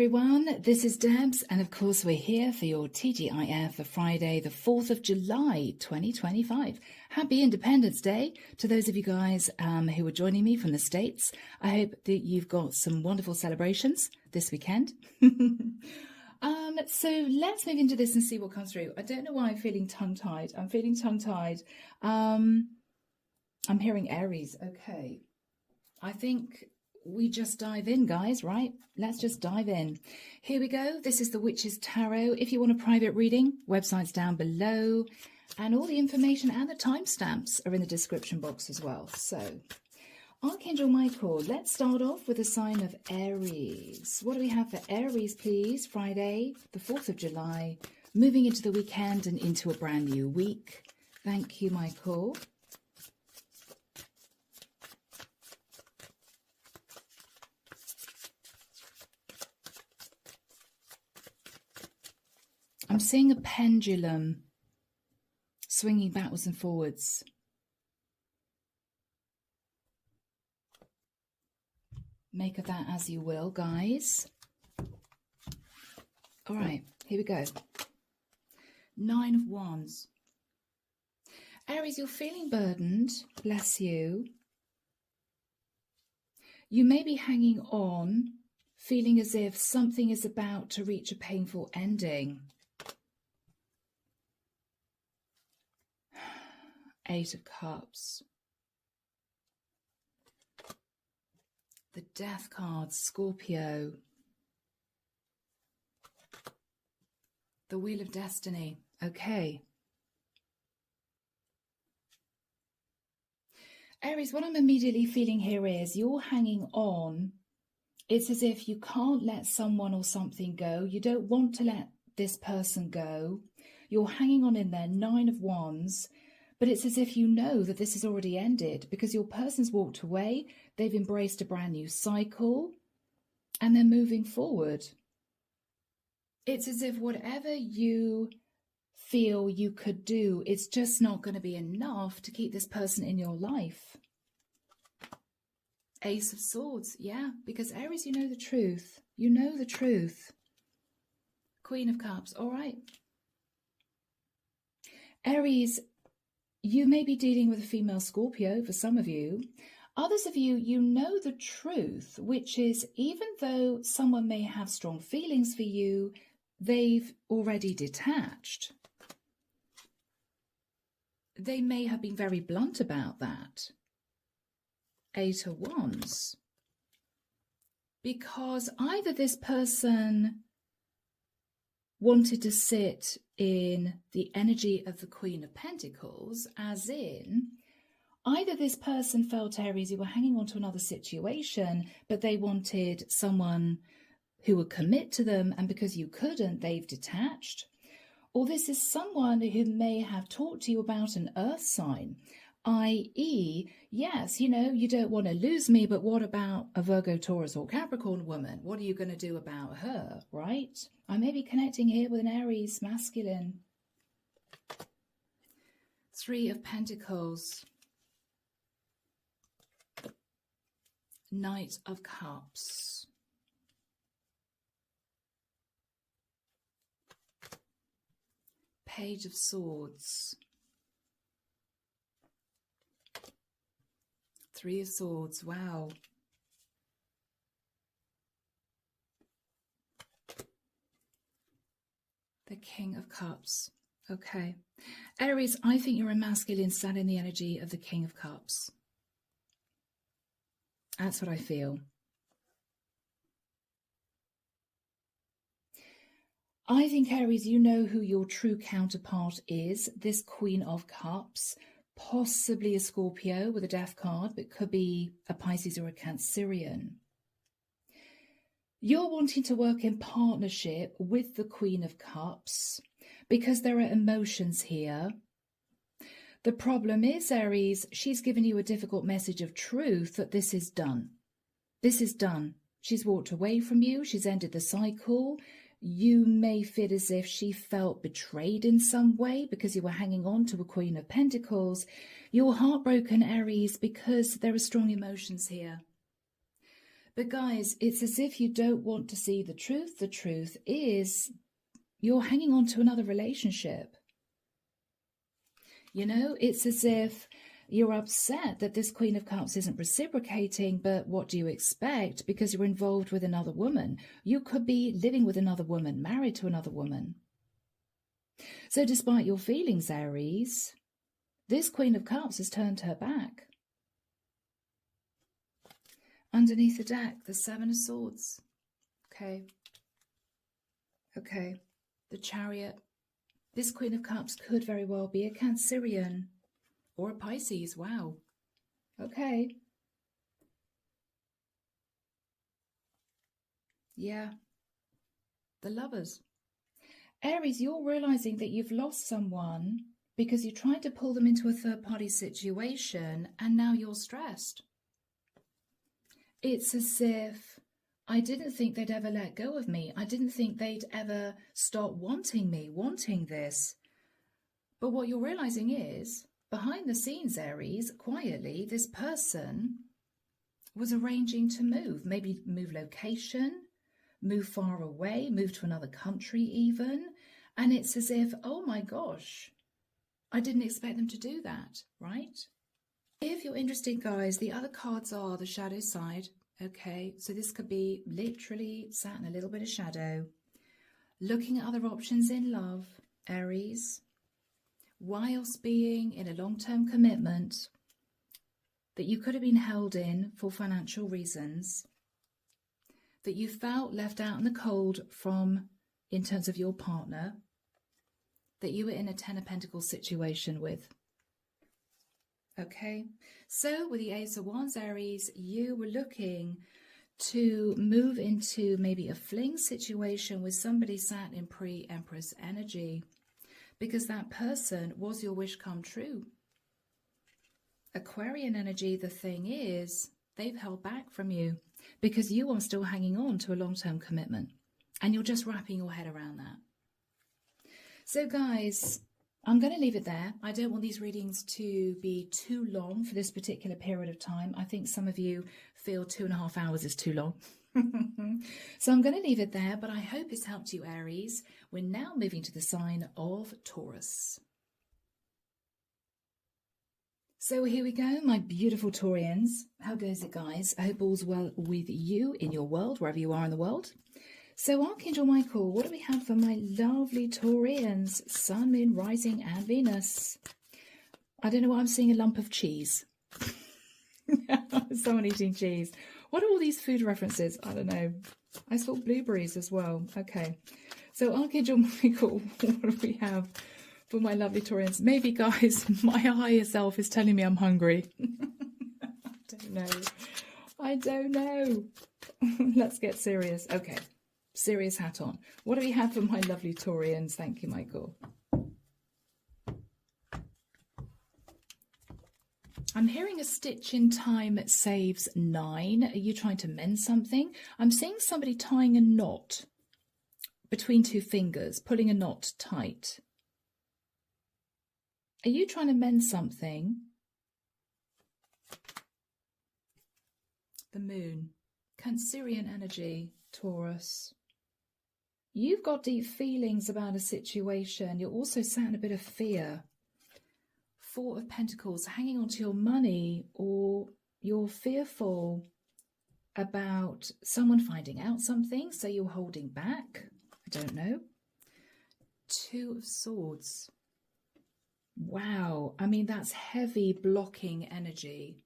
everyone, this is Debs, and of course we're here for your TGIF for Friday, the 4th of July 2025. Happy Independence Day to those of you guys who are joining me from the States. I hope that you've got some wonderful celebrations this weekend. So let's move into this and see what comes through. I don't know why I'm feeling tongue-tied. I'm feeling tongue-tied. I'm hearing Aries. Okay. I think we just dive in, guys, right? Let's just dive in. Here we go. This is the Witch's Tarot. If you want a private reading, website's down below. And all the information and the timestamps are in the description box as well. So, Archangel Michael, let's start off with a sign of Aries. What do we have for Aries, please? Friday, the 4th of July, moving into the weekend and into a brand new week. Thank you, Michael. I'm seeing a pendulum swinging backwards and forwards. Make of that as you will, guys. All right, here we go. 9 of Wands. Aries, you're feeling burdened. Bless you. You may be hanging on, feeling as if something is about to reach a painful ending. 8 of Cups. The Death card, Scorpio. The Wheel of Destiny. Okay. Aries, what I'm immediately feeling here is you're hanging on. It's as if you can't let someone or something go. You don't want to let this person go. You're hanging on in there, 9 of Wands. But it's as if you know that this has already ended because your person's walked away, they've embraced a brand new cycle, and they're moving forward. It's as if whatever you feel you could do, it's just not going to be enough to keep this person in your life. Ace of Swords, yeah, because Aries, you know the truth. You know the truth. Queen of Cups, all right. Aries, you may be dealing with a female Scorpio for some of you. Others of you, you know the truth, which is even though someone may have strong feelings for you, they've already detached. They may have been very blunt about that. 8 of Wands. Because either this person wanted to sit in the energy of the Queen of Pentacles, as in, either this person felt, Aries, you were hanging on to another situation, but they wanted someone who would commit to them, and because you couldn't, they've detached. Or this is someone who may have talked to you about an earth sign, i.e., yes, you know, you don't want to lose me, but what about a Virgo, Taurus or Capricorn woman? What are you going to do about her, right? I may be connecting here with an Aries masculine. 3 of Pentacles. Knight of Cups. Page of Swords. 3 of Swords, wow. The King of Cups. Okay. Aries, I think you're a masculine sat in the energy of the King of Cups. That's what I feel. I think, Aries, you know who your true counterpart is. This Queen of Cups. Possibly a Scorpio with a Death card, but could be a Pisces or a Cancerian. You're wanting to work in partnership with the Queen of Cups because there are emotions here. The problem is, Aries, she's given you a difficult message of truth that this is done. This is done. She's walked away from you. She's ended the cycle. You may feel as if she felt betrayed in some way because you were hanging on to a Queen of Pentacles. You're heartbroken, Aries, because there are strong emotions here. But guys, it's as if you don't want to see the truth. The truth is you're hanging on to another relationship. You know, it's as if you're upset that this Queen of Cups isn't reciprocating, but what do you expect? Because you're involved with another woman. You could be living with another woman, married to another woman. So despite your feelings, Aries, this Queen of Cups has turned her back. Underneath the deck, the Seven of Swords. Okay. Okay. The Chariot. This Queen of Cups could very well be a Cancerian or a Pisces. Wow. Okay. Yeah. The Lovers. Aries, you're realizing that you've lost someone because you tried to pull them into a third-party situation and now you're stressed. It's as if I didn't think they'd ever let go of me. I didn't think they'd ever stop wanting me, wanting this. But what you're realizing is, behind the scenes, Aries, quietly, this person was arranging to move. Maybe move location, move far away, move to another country even. And it's as if, oh my gosh, I didn't expect them to do that, right? If you're interested, guys, the other cards are the shadow side. Okay, so this could be literally sat in a little bit of shadow. Looking at other options in love, Aries, whilst being in a long-term commitment that you could have been held in for financial reasons, that you felt left out in the cold from, in terms of your partner, that you were in a Ten of Pentacles situation with. Okay, so with the Ace of Wands, Aries, you were looking to move into maybe a fling situation with somebody sat in pre-Empress energy because that person was your wish come true. Aquarian energy, the thing is, they've held back from you because you are still hanging on to a long-term commitment and you're just wrapping your head around that. So guys, I'm going to leave it there. I don't want these readings to be too long for this particular period of time. I think some of you feel 2.5 hours is too long. So I'm going to leave it there, but I hope it's helped you, Aries. We're now moving to the sign of Taurus. So here we go, my beautiful Taurians. How goes it, guys? I hope all's well with you in your world, wherever you are in the world. So Archangel Michael, what do we have for my lovely Taurians? Sun, Moon, Rising and Venus. I don't know why I'm seeing a lump of cheese. Someone eating cheese. What are all these food references? I don't know. I saw blueberries as well. Okay. So Archangel Michael, what do we have for my lovely Taurians? Maybe, guys, my higher self is telling me I'm hungry. I don't know. I don't know. Let's get serious. Okay. Serious hat on. What do we have for my lovely Taurians? Thank you, Michael. I'm hearing a stitch in time saves 9. Are you trying to mend something? I'm seeing somebody tying a knot between two fingers, pulling a knot tight. Are you trying to mend something? The moon. Cancerian energy, Taurus. You've got deep feelings about a situation. You're also sat in a bit of fear. Four of Pentacles, hanging on to your money, or you're fearful about someone finding out something, so you're holding back. I don't know. Two of Swords. Wow. I mean, that's heavy blocking energy.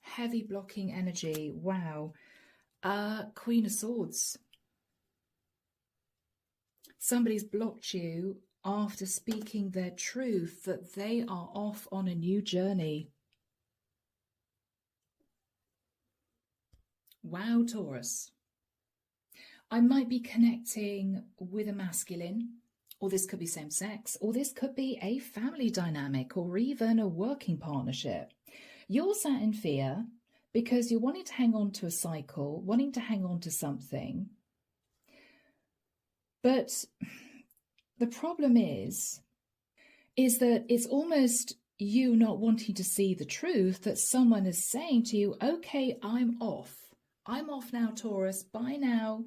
Heavy blocking energy. Wow. Queen of Swords. Somebody's blocked you after speaking their truth, that they are off on a new journey. Wow, Taurus. I might be connecting with a masculine, or this could be same sex, or this could be a family dynamic, or even a working partnership. You're sat in fear because you're wanting to hang on to a cycle, wanting to hang on to something. But the problem is that it's almost you not wanting to see the truth, that someone is saying to you, okay, I'm off. I'm off now, Taurus. Bye now.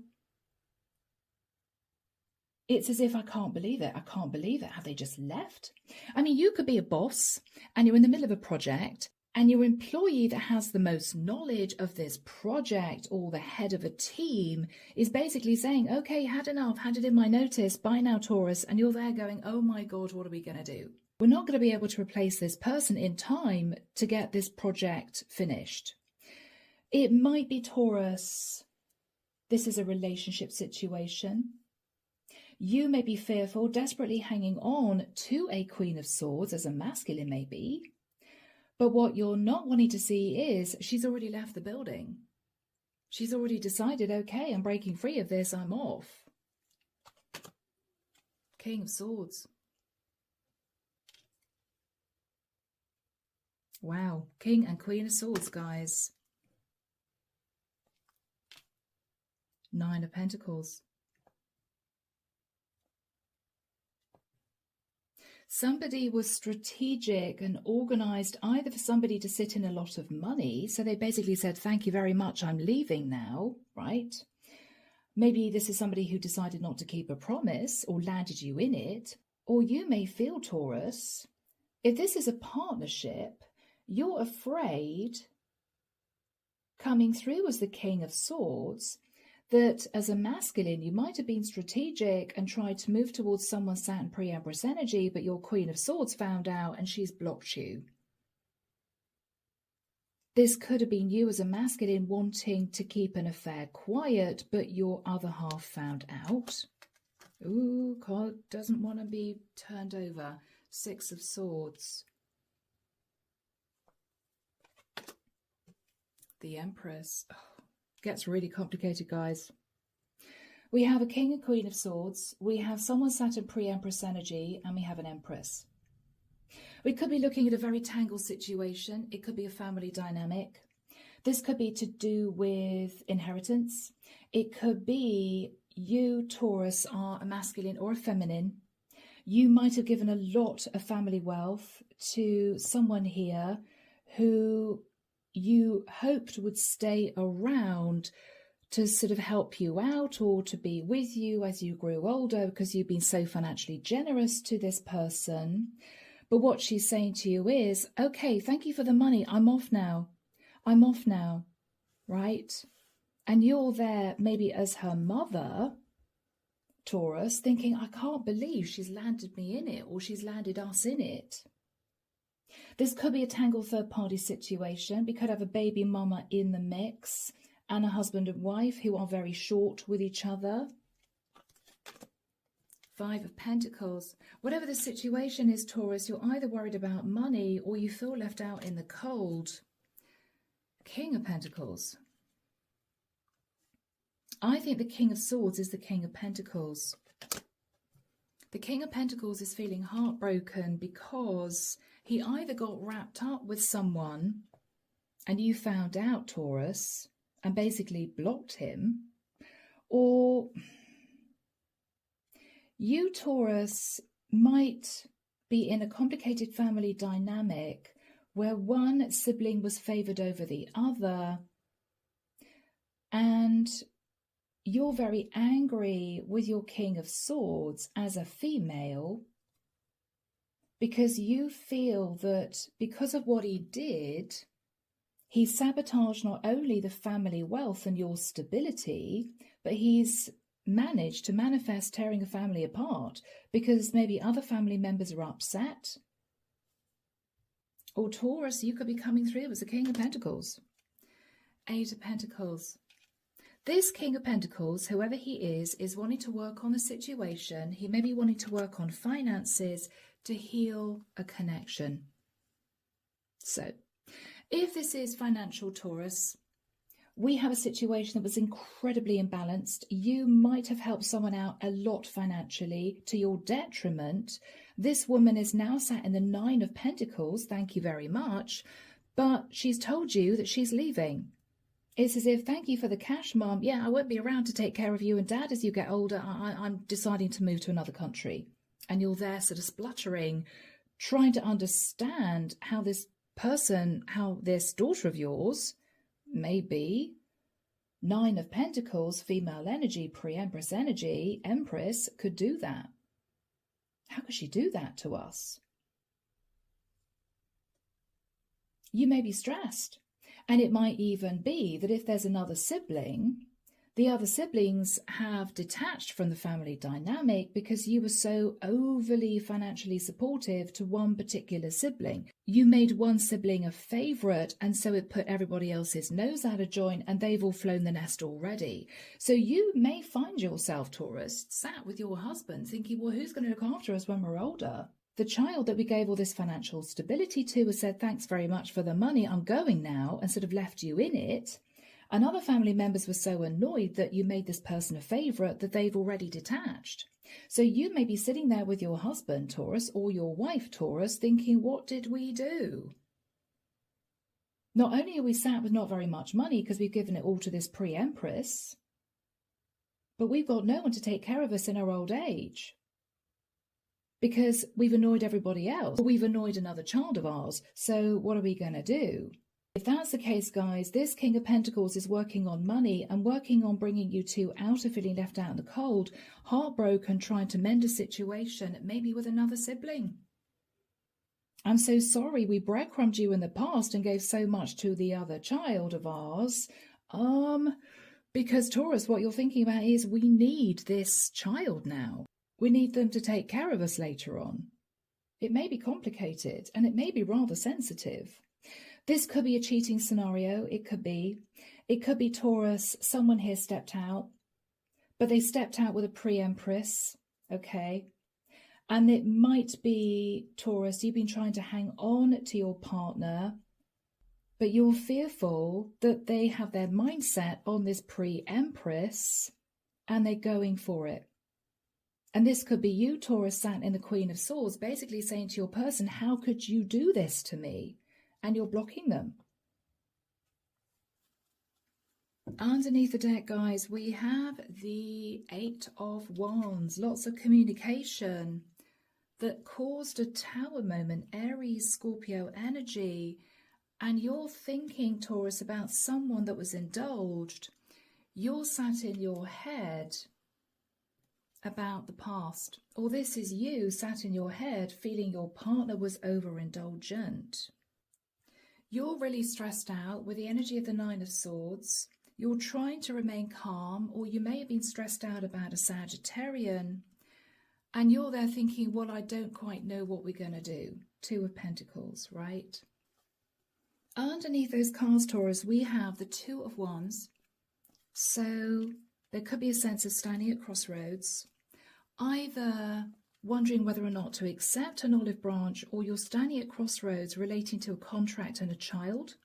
It's as if I can't believe it. I can't believe it. Have they just left? I mean, you could be a boss and you're in the middle of a project and your employee that has the most knowledge of this project or the head of a team is basically saying, okay, had enough, handed in my notice, bye now, Taurus. And you're there going, oh my God, what are we going to do? We're not going to be able to replace this person in time to get this project finished. It might be, Taurus, this is a relationship situation. You may be fearful, desperately hanging on to a Queen of Swords, as a masculine may be. But what you're not wanting to see is she's already left the building. She's already decided, okay, I'm breaking free of this, I'm off. King of Swords. Wow, King and Queen of Swords, guys. Nine of Pentacles. Somebody was strategic and organized either for somebody to sit in a lot of money. So they basically said, thank you very much, I'm leaving now, right? Maybe this is somebody who decided not to keep a promise or landed you in it. Or you may feel, Taurus, if this is a partnership, you're afraid, coming through as the King of Swords, that as a masculine, you might have been strategic and tried to move towards someone sat in pre-Empress energy, but your Queen of Swords found out and she's blocked you. This could have been you as a masculine wanting to keep an affair quiet, but your other half found out. Ooh, God doesn't want to be turned over. Six of Swords. The Empress. Oh. Gets really complicated, guys. We have a King and Queen of Swords. We have someone sat in pre-Empress energy, and we have an Empress. We could be looking at a very tangled situation. It could be a family dynamic. This could be to do with inheritance. It could be you, Taurus, are a masculine or a feminine. You might have given a lot of family wealth to someone here who you hoped would stay around to sort of help you out or to be with you as you grew older because you've been so financially generous to this person. But what she's saying to you is, okay, thank you for the money. I'm off now. I'm off now, right? And you're there maybe as her mother, Taurus, thinking, I can't believe she's landed me in it or she's landed us in it. This could be a tangled third-party situation. We could have a baby mama in the mix and a husband and wife who are very short with each other. Five of Pentacles. Whatever the situation is, Taurus, you're either worried about money or you feel left out in the cold. King of Pentacles. I think the King of Swords is the King of Pentacles. The King of Pentacles is feeling heartbroken because he either got wrapped up with someone and you found out, Taurus, and basically blocked him, or you, Taurus, might be in a complicated family dynamic where one sibling was favoured over the other and you're very angry with your King of Swords as a female because you feel that because of what he did, he sabotaged not only the family wealth and your stability, but he's managed to manifest tearing a family apart because maybe other family members are upset. Or Taurus, you could be coming through as a King of Pentacles. Eight of Pentacles. This King of Pentacles, whoever he is wanting to work on the situation. He may be wanting to work on finances to heal a connection. So, if this is financial, Taurus, we have a situation that was incredibly imbalanced. You might have helped someone out a lot financially to your detriment. This woman is now sat in the Nine of Pentacles, thank you very much, but she's told you that she's leaving. It's as if, thank you for the cash, Mum. Yeah, I won't be around to take care of you and Dad as you get older. I'm deciding to move to another country. And you're there sort of spluttering, trying to understand how this person, how this daughter of yours, maybe, Nine of Pentacles, female energy, pre-Empress energy, Empress could do that. How could she do that to us? You may be stressed. And it might even be that if there's another sibling, the other siblings have detached from the family dynamic because you were so overly financially supportive to one particular sibling. You made one sibling a favourite, and so it put everybody else's nose out of joint, and they've all flown the nest already. So you may find yourself, Taurus, sat with your husband thinking, well, who's going to look after us when we're older? The child that we gave all this financial stability to has said, thanks very much for the money, I'm going now, and sort of left you in it. And other family members were so annoyed that you made this person a favourite that they've already detached. So you may be sitting there with your husband, Taurus, or your wife, Taurus, thinking, what did we do? Not only are we sat with not very much money because we've given it all to this pre-Empress, but we've got no one to take care of us in our old age. Because we've annoyed everybody else. We've annoyed another child of ours. So what are we going to do? If that's the case, guys, this King of Pentacles is working on money and working on bringing you two out of feeling left out in the cold, heartbroken, trying to mend a situation, maybe with another sibling. I'm so sorry we breadcrumbed you in the past and gave so much to the other child of ours. Because Taurus, what you're thinking about is we need this child now. We need them to take care of us later on. It may be complicated and it may be rather sensitive. This could be a cheating scenario. It could be Taurus, someone here stepped out, but they stepped out with a pre-Empress, okay? And it might be, Taurus, you've been trying to hang on to your partner, but you're fearful that they have their mindset on this pre-Empress and they're going for it. And this could be you, Taurus, sat in the Queen of Swords, basically saying to your person, how could you do this to me? And you're blocking them. Underneath the deck, guys, we have the Eight of Wands. Lots of communication that caused a Tower moment. Aries, Scorpio energy. And you're thinking, Taurus, about someone that was indulged. You're sat in your head about the past. Or this is you sat in your head feeling your partner was overindulgent. You're really stressed out with the energy of the Nine of Swords. You're trying to remain calm, or you may have been stressed out about a Sagittarian, and you're there thinking, well, I don't quite know what we're going to do. Two of Pentacles, right? Underneath those cards, Taurus, we have the Two of Wands. So there could be a sense of standing at crossroads, either wondering whether or not to accept an olive branch, or you're standing at crossroads relating to a contract and a child,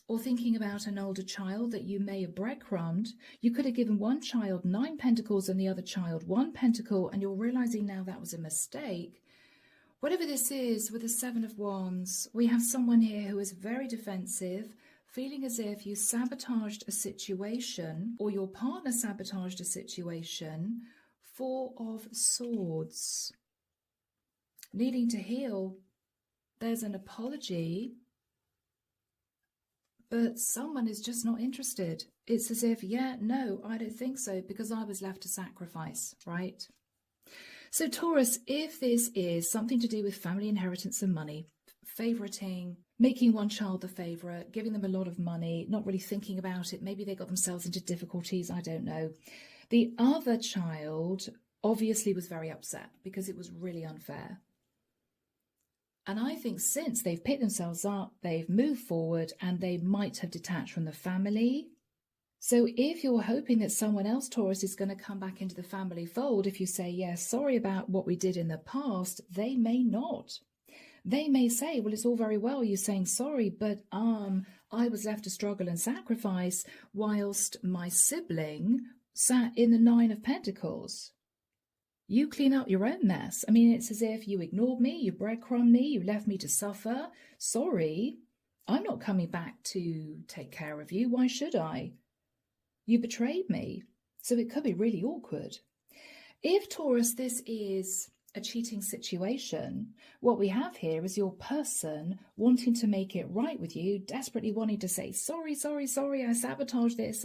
or thinking about an older child that you may have breadcrumbed. You could have given one child 9 pentacles and the other child 1 pentacle, and you're realizing now that was a mistake. Whatever this is, with the Seven of Wands, we have someone here who is very defensive, feeling as if you sabotaged a situation, or your partner sabotaged a situation. Four of Swords. Needing to heal. There's an apology, but someone is just not interested. It's as if, yeah, no, I don't think so, because I was left to sacrifice, right? So Taurus, if this is something to do with family inheritance and money, favoriting, making one child the favorite, giving them a lot of money, not really thinking about it, maybe they got themselves into difficulties, I don't know. The other child obviously was very upset because it was really unfair. And I think since they've picked themselves up, they've moved forward and they might have detached from the family. So if you're hoping that someone else, Taurus, is going to come back into the family fold, if you say, yes, sorry about what we did in the past, they may not. They may say, well, it's all very well you saying sorry, but I was left to struggle and sacrifice whilst my sibling sat in the Nine of Pentacles. You clean up your own mess. I mean, it's as if you ignored me, you breadcrumbed me, you left me to suffer. Sorry, I'm not coming back to take care of you. Why should I? You betrayed me. So it could be really awkward. If, Taurus, this is a cheating situation. What we have here is your person wanting to make it right with you, desperately wanting to say, sorry, I sabotaged this.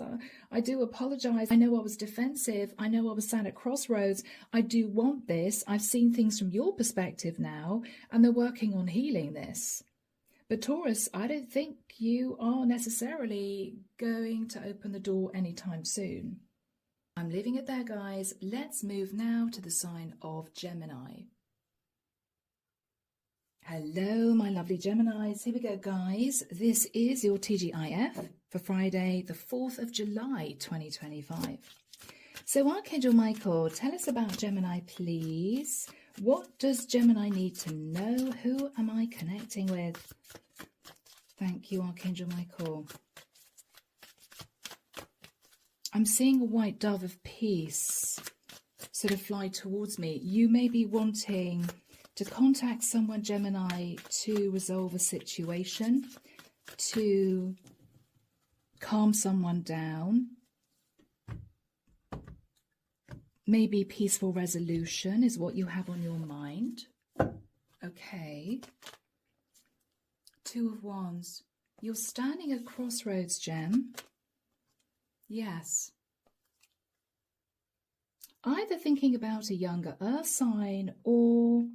I do apologize. I know I was defensive. I know I was sat at crossroads. I do want this. I've seen things from your perspective now, and they're working on healing this. But Taurus, I don't think you are necessarily going to open the door anytime soon. I'm leaving it there, guys. Let's move now to the sign of Gemini. Hello, my lovely Geminis. Here we go, guys. This is your TGIF for Friday, the 4th of July, 2025. So, Archangel Michael, tell us about Gemini, please. What does Gemini need to know? Who am I connecting with? Thank you, Archangel Michael. I'm seeing a white dove of peace sort of fly towards me. You may be wanting to contact someone, Gemini, to resolve a situation, to calm someone down. Maybe peaceful resolution is what you have on your mind. Okay. Two of Wands. You're standing at crossroads, Gem. Yes. Either thinking about a younger earth sign, or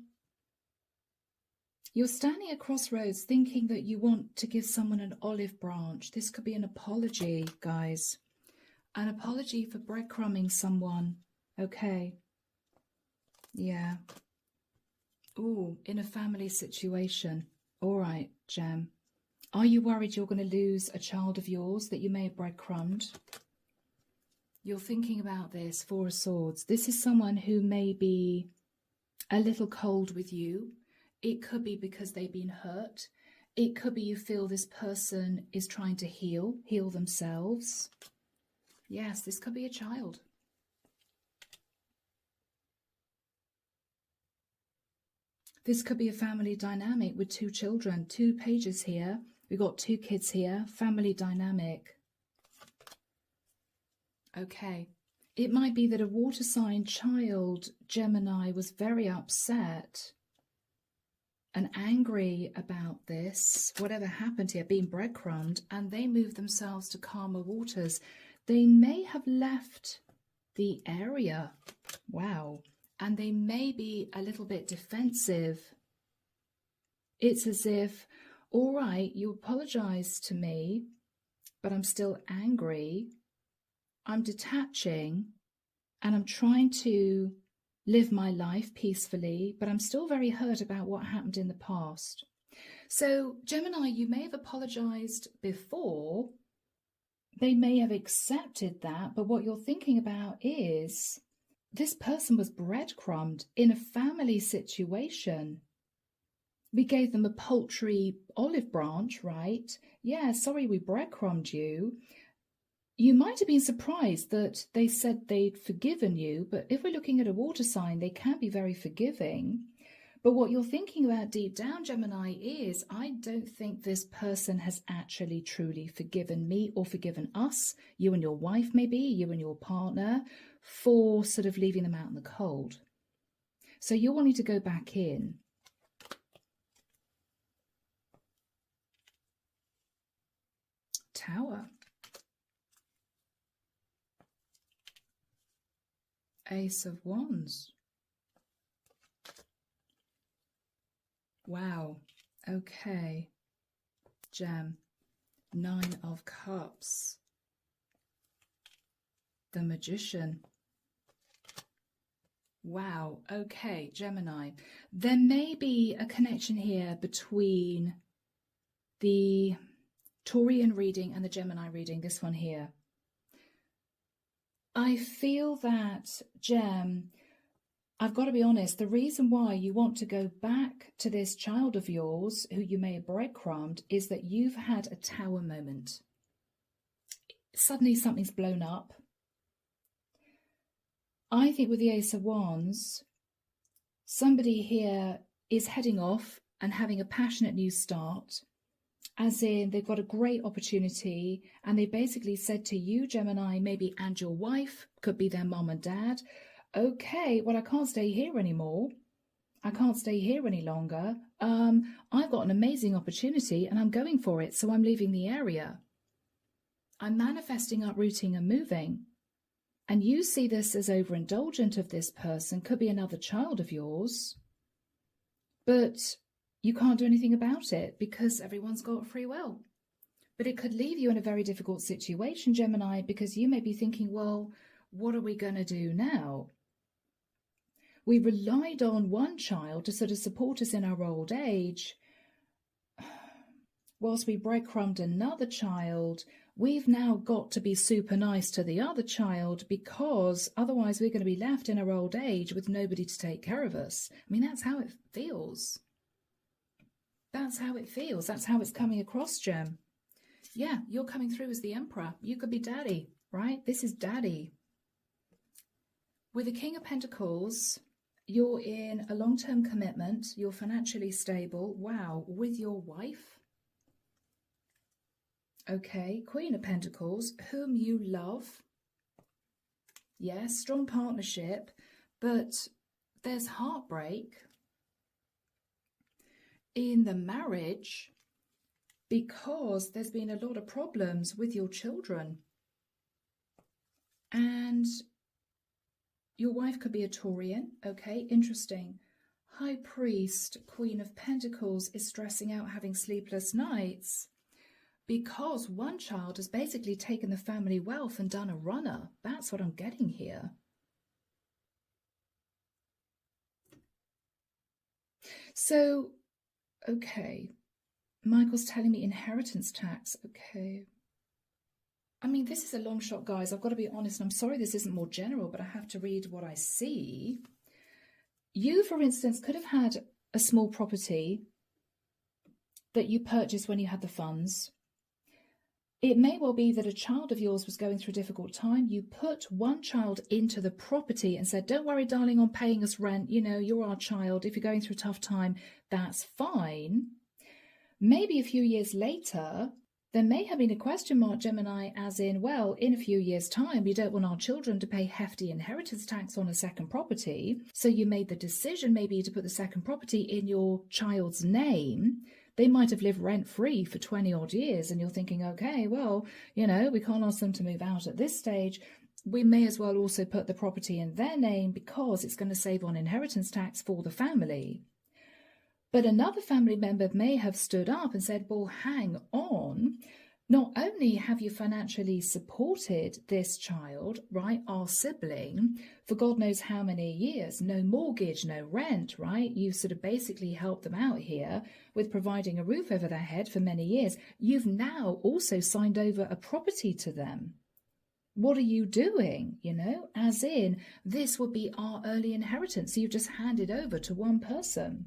you're standing at crossroads thinking that you want to give someone an olive branch. This could be an apology, guys. An apology for breadcrumbing someone. Okay. Yeah. Ooh, in a family situation. All right, Gem. Are you worried you're going to lose a child of yours that you may have breadcrumbed? You're thinking about this, Four of Swords. This is someone who may be a little cold with you. It could be because they've been hurt. It could be you feel this person is trying to heal themselves. Yes, this could be a child. This could be a family dynamic with two children, two pages here. We've got two kids here, family dynamic. Okay, it might be that a water sign child, Gemini, was very upset and angry about this, whatever happened here, being breadcrumbed, and they moved themselves to calmer waters. They may have left the area. Wow. And they may be a little bit defensive. It's as if, all right, you apologize to me, but I'm still angry. I'm detaching and I'm trying to live my life peacefully, but I'm still very hurt about what happened in the past. So, Gemini, you may have apologized before. They may have accepted that, but what you're thinking about is this person was breadcrumbed in a family situation. We gave them a paltry olive branch, right? Yeah, sorry we breadcrumbed you. You might have been surprised that they said they'd forgiven you, but if we're looking at a water sign, they can be very forgiving. But what you're thinking about deep down, Gemini, is I don't think this person has actually truly forgiven me or forgiven us, you and your wife maybe, you and your partner, for sort of leaving them out in the cold. So you're wanting to go back in. Tower. Ace of Wands. Wow. Okay. Gem. Nine of Cups. The Magician. Wow. Okay, Gemini. There may be a connection here between the Taurian reading and the Gemini reading, this one here. I feel that, Gem, I've got to be honest, the reason why you want to go back to this child of yours who you may have breadcrumbed is that you've had a tower moment. Suddenly something's blown up. I think with the Ace of Wands, somebody here is heading off and having a passionate new start, as in they've got a great opportunity and they basically said to you, Gemini, maybe, and your wife, could be their mom and dad, okay, well, I can't stay here anymore. I can't stay here any longer. I've got an amazing opportunity and I'm going for it, so I'm leaving the area. I'm manifesting, uprooting and moving. And you see this as overindulgent of this person, could be another child of yours, but you can't do anything about it because everyone's got free will. But it could leave you in a very difficult situation, Gemini, because you may be thinking, well, what are we going to do now? We relied on one child to sort of support us in our old age. Whilst we breadcrumbed another child, we've now got to be super nice to the other child because otherwise we're going to be left in our old age with nobody to take care of us. I mean, that's how it feels. That's how it feels. That's how it's coming across, Gem. Yeah, you're coming through as the Emperor. You could be Daddy, right? This is Daddy. With the King of Pentacles, you're in a long-term commitment. You're financially stable. Wow, with your wife. Okay, Queen of Pentacles, whom you love. Yes, strong partnership, but there's heartbreak in the marriage because there's been a lot of problems with your children. And your wife could be a Taurian. Okay, interesting. High Priest, Queen of Pentacles is stressing out, having sleepless nights because one child has basically taken the family wealth and done a runner. That's what I'm getting here. So, okay. Michael's telling me inheritance tax. Okay. I mean, this is a long shot, guys. I've got to be honest. I'm sorry this isn't more general, but I have to read what I see. You, for instance, could have had a small property that you purchased when you had the funds. It may well be that a child of yours was going through a difficult time. You put one child into the property and said, don't worry, darling, on paying us rent. You know, you're our child. If you're going through a tough time, that's fine. Maybe a few years later, there may have been a question mark, Gemini, as in, well, in a few years' time, we don't want our children to pay hefty inheritance tax on a second property. So you made the decision maybe to put the second property in your child's name. They might have lived rent-free for 20 odd years and you're thinking, okay, well, you know, we can't ask them to move out at this stage. We may as well also put the property in their name because it's going to save on inheritance tax for the family. But another family member may have stood up and said, well, hang on. Not only have you financially supported this child, right, our sibling, for God knows how many years, no mortgage, no rent, right? You sort of basically helped them out here with providing a roof over their head for many years. You've now also signed over a property to them. What are you doing? You know, as in, this would be our early inheritance. So you've just handed over to one person.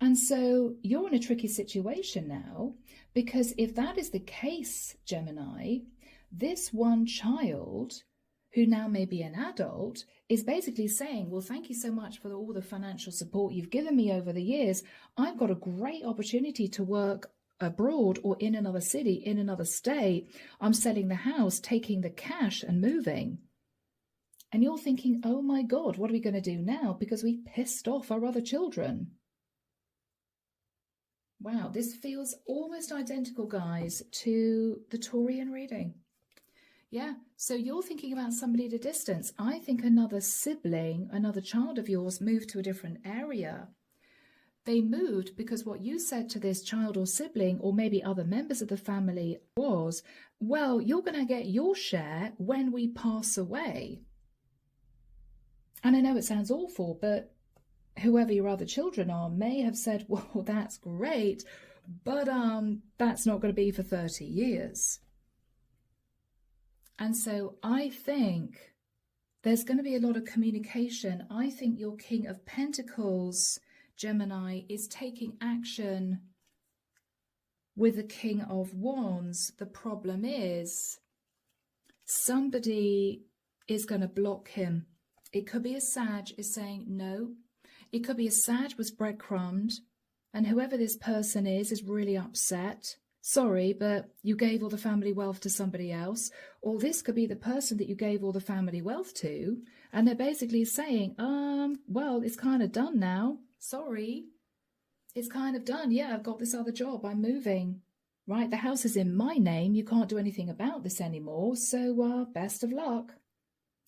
And so you're in a tricky situation now, because if that is the case, Gemini, this one child, who now may be an adult, is basically saying, well, thank you so much for all the financial support you've given me over the years. I've got a great opportunity to work abroad or in another city, in another state. I'm selling the house, taking the cash and moving. And you're thinking, oh my God, what are we going to do now? Because we pissed off our other children. Wow, this feels almost identical, guys, to the Taurian reading. Yeah, so you're thinking about somebody at a distance. I think another sibling, another child of yours moved to a different area. They moved because what you said to this child or sibling, or maybe other members of the family, was, well, you're going to get your share when we pass away. And I know it sounds awful, but whoever your other children are may have said, well, that's great, but that's not going to be for 30 years. And so I think there's going to be a lot of communication. I think your King of Pentacles, Gemini, is taking action with the King of Wands. The problem is somebody is going to block him. It could be a Sag is saying no. It could be a Sag was breadcrumbed, and whoever this person is really upset. sorry, but you gave all the family wealth to somebody else. Or this could be the person that you gave all the family wealth to, and they're basically saying, well, it's kind of done now. Sorry. It's kind of done. Yeah, I've got this other job. I'm moving. Right? The house is in my name. You can't do anything about this anymore. So best of luck.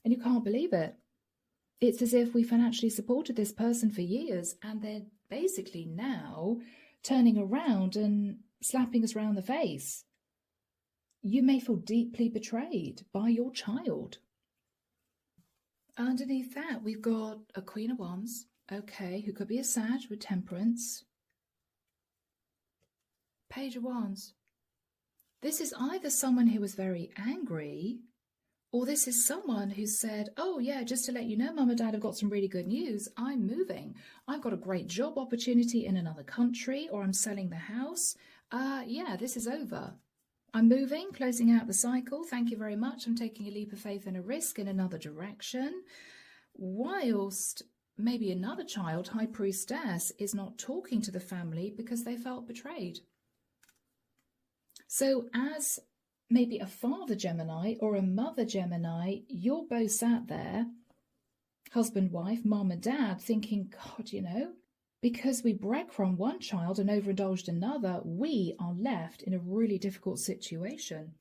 And you can't believe it. It's as if we financially supported this person for years, and they're basically now turning around and slapping us round the face. You may feel deeply betrayed by your child. Underneath that, we've got a Queen of Wands, okay, who could be a Sag with Temperance. Page of Wands. This is either someone who was very angry, or this is someone who said, oh yeah, just to let you know, Mum and Dad, have got some really good news. I'm moving. I've got a great job opportunity in another country, or I'm selling the house. Yeah, this is over. I'm moving, closing out the cycle. Thank you very much. I'm taking a leap of faith and a risk in another direction. Whilst maybe another child, High Priestess, is not talking to the family because they felt betrayed. So as maybe a father Gemini or a mother Gemini, you're both sat there, husband, wife, mum and dad, thinking, God, you know, because we breadcrumbed one child and overindulged another, we are left in a really difficult situation.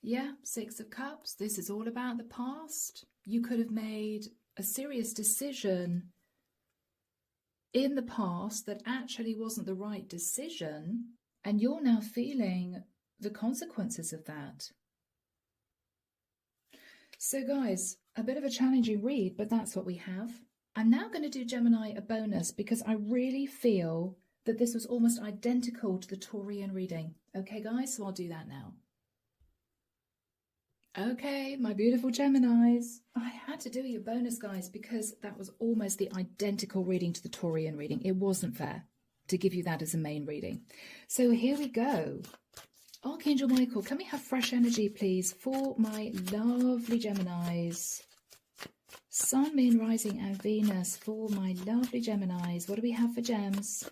Yeah, Six of Cups. This is all about the past. You could have made a serious decision in the past that actually wasn't the right decision, and you're now feeling the consequences of that. So guys, a bit of a challenging read, but that's what we have. I'm now going to do Gemini a bonus because I really feel that this was almost identical to the Taurian reading. Okay guys, so I'll do that now. Okay, my beautiful Geminis. I had to do your bonus, guys, because that was almost the identical reading to the Taurian reading. It wasn't fair to give you that as a main reading. So here we go. Archangel Michael, can we have fresh energy, please, for my lovely Geminis? Sun, Moon, Rising and Venus for my lovely Geminis. What do we have for gems?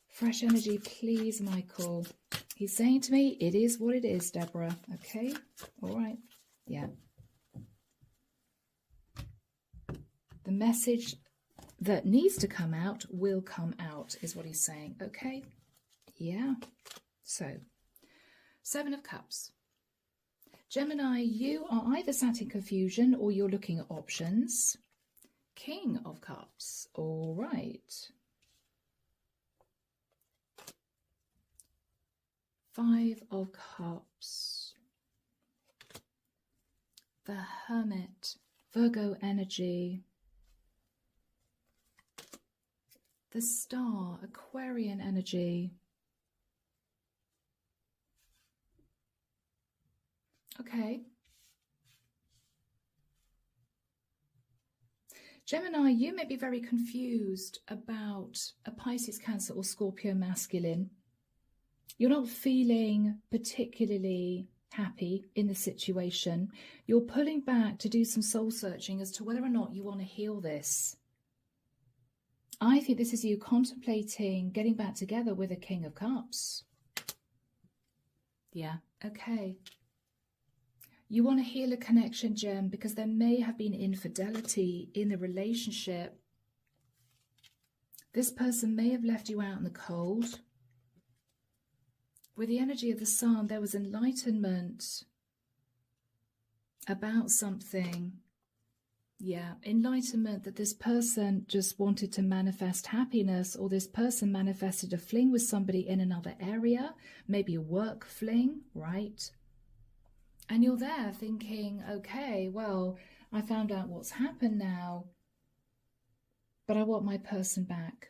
Fresh energy, please, Michael. He's saying to me, it is what it is, Deborah. Okay, all right. Yeah. The message that needs to come out will come out, is what he's saying. Okay. Yeah. So, Seven of Cups. Gemini, you are either sat in confusion or you're looking at options. King of Cups. All right. Five of Cups. The Hermit. Virgo energy. The Star. Aquarian energy. Okay. Gemini, you may be very confused about a Pisces, Cancer or Scorpio masculine. You're not feeling particularly happy in the situation. You're pulling back to do some soul searching as to whether or not you want to heal this. I think this is you contemplating getting back together with a King of Cups. Yeah, okay. You want to heal a connection, Gem, because there may have been infidelity in the relationship. This person may have left you out in the cold. With the energy of the Sun, there was enlightenment about something. Yeah, enlightenment that this person just wanted to manifest happiness, or this person manifested a fling with somebody in another area, maybe a work fling, right? And you're there thinking, okay, well, I found out what's happened now, but I want my person back.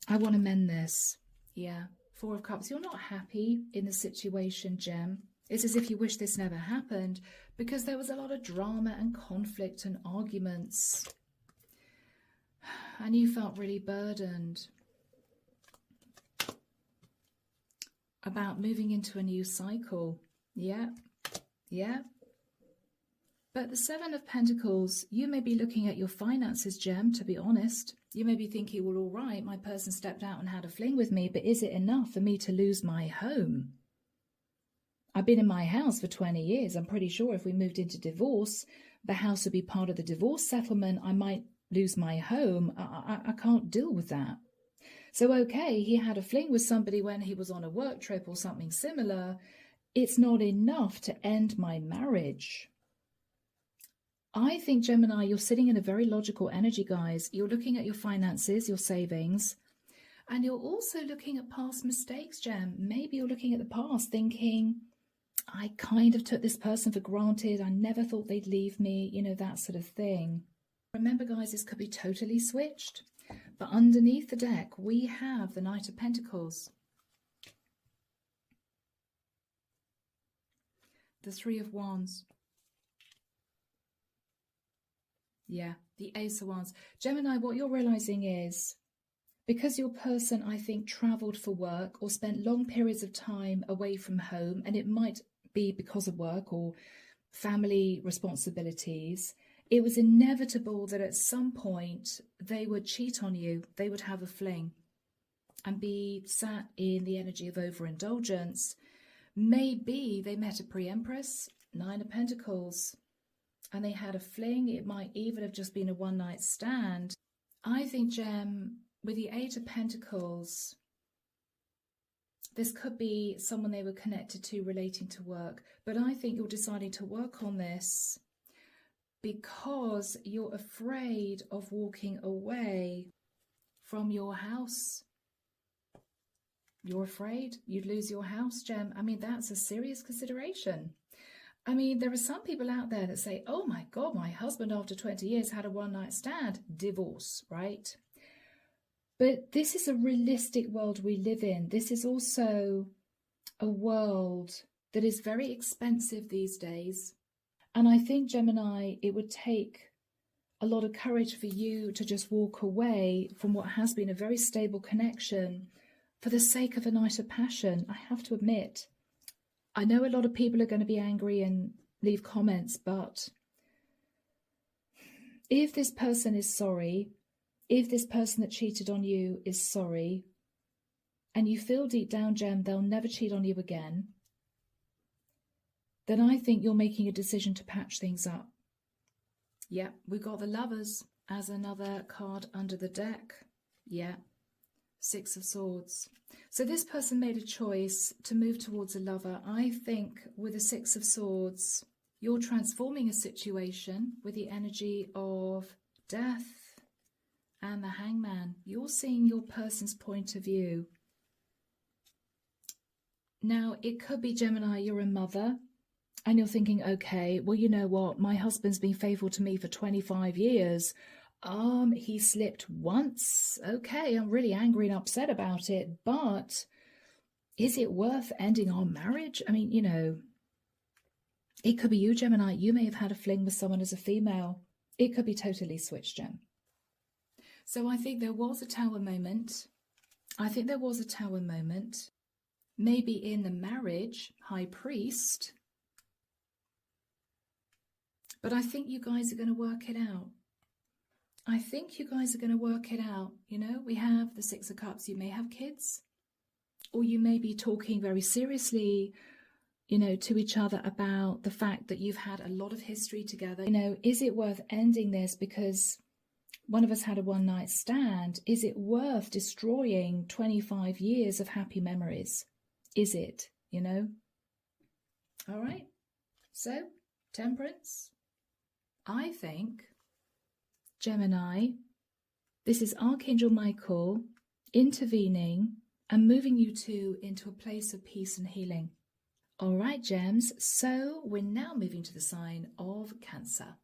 I want to mend this. Yeah, Four of Cups. You're not happy in the situation, Gem. It's as if you wish this never happened because there was a lot of drama and conflict and arguments. And you felt really burdened about moving into a new cycle. Yeah, yeah. But the Seven of Pentacles, you may be looking at your finances, Gem, to be honest. You may be thinking, well, all right, my person stepped out and had a fling with me, but is it enough for me to lose my home? I've been in my house for 20 years. I'm pretty sure if we moved into divorce, the house would be part of the divorce settlement. I might lose my home. I can't deal with that. So, okay, he had a fling with somebody when he was on a work trip or something similar. It's not enough to end my marriage. I think, Gemini, you're sitting in a very logical energy, guys. You're looking at your finances, your savings, and you're also looking at past mistakes, Gem. Maybe you're looking at the past thinking, I kind of took this person for granted. I never thought they'd leave me, you know, that sort of thing. Remember, guys, this could be totally switched. But underneath the deck, we have the Knight of Pentacles, the Three of Wands. Yeah, the Ace of Wands. Gemini, what you're realizing is, because your person, I think, traveled for work or spent long periods of time away from home, and it might be because of work or family responsibilities, it was inevitable that at some point they would cheat on you. They would have a fling and be sat in the energy of overindulgence. Maybe they met a pre-empress, Nine of Pentacles, and they had a fling. It might even have just been a one-night stand. I think, Gem, with the Eight of Pentacles, this could be someone they were connected to relating to work. But I think you're deciding to work on this because you're afraid of walking away from your house. You're afraid you'd lose your house, Gem. I mean, that's a serious consideration. I mean, there are some people out there that say, oh my God, my husband after 20 years had a one-night stand, divorce, right? But this is a realistic world we live in. This is also a world that is very expensive these days. And I think, Gemini, it would take a lot of courage for you to just walk away from what has been a very stable connection for the sake of a night of passion. I have to admit, I know a lot of people are going to be angry and leave comments, but if this person is sorry, if this person that cheated on you is sorry, and you feel deep down, Gem, they'll never cheat on you again, then I think you're making a decision to patch things up. Yeah, we've got the Lovers as another card under the deck. Yeah, Six of Swords. So this person made a choice to move towards a lover. I think with the Six of Swords, you're transforming a situation with the energy of Death and the Hangman. You're seeing your person's point of view. Now, it could be, Gemini, you're a mother and you're thinking, okay, well, you know what? My husband's been faithful to me for 25 years. He slipped once. Okay, I'm really angry and upset about it, but is it worth ending our marriage? I mean, you know, it could be you, Gemini. You may have had a fling with someone as a female. It could be totally switched, Gem. So I think there was a Tower moment. I think there was a Tower moment. Maybe in the marriage, High Priest. But I think you guys are going to work it out. I think you guys are going to work it out. You know, we have the Six of Cups. You may have kids, or you may be talking very seriously, you know, to each other about the fact that you've had a lot of history together. You know, is it worth ending this because one of us had a one-night stand? Is it worth destroying 25 years of happy memories? Is it, you know? All right. So, Temperance. I think, Gemini, this is Archangel Michael intervening and moving you two into a place of peace and healing. All right, Gems, so we're now moving to the sign of Cancer.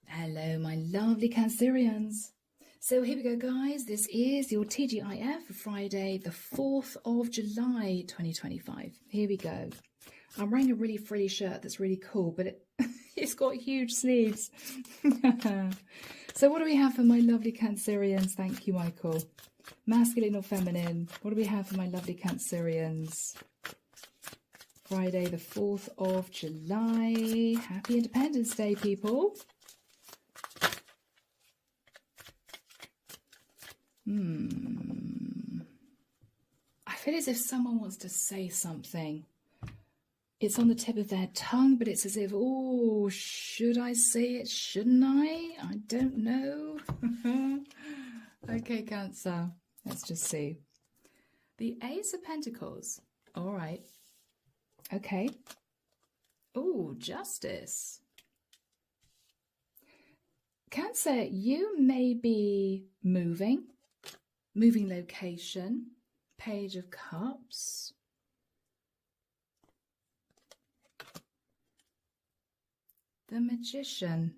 Hello, my lovely Cancerians. So here we go, guys. This is your TGIF for Friday, the 4th of July, 2025. Here we go. I'm wearing a really frilly shirt that's really cool, but it's got huge sleeves. So what do we have for my lovely Cancerians? Thank you, Michael. Masculine or feminine? What do we have for my lovely Cancerians? Friday, the 4th of July. Happy Independence Day, people. I feel as if someone wants to say something. It's on the tip of their tongue, but it's as if, oh, should I say it? Shouldn't I? I don't know. Okay, Cancer. Let's just see. The Ace of Pentacles. All right. Okay. Oh, Justice. Cancer, you may be moving location. Page of Cups. The Magician.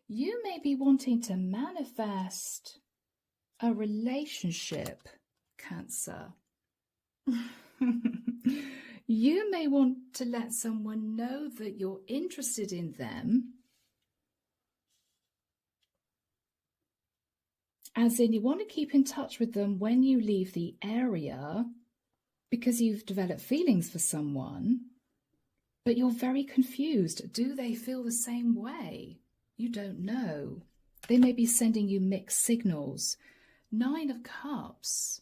You may be wanting to manifest a relationship, Cancer. You may want to let someone know that you're interested in them. As in, you want to keep in touch with them when you leave the area because you've developed feelings for someone, but you're very confused. Do they feel the same way? You don't know. They may be sending you mixed signals. 9 of Cups.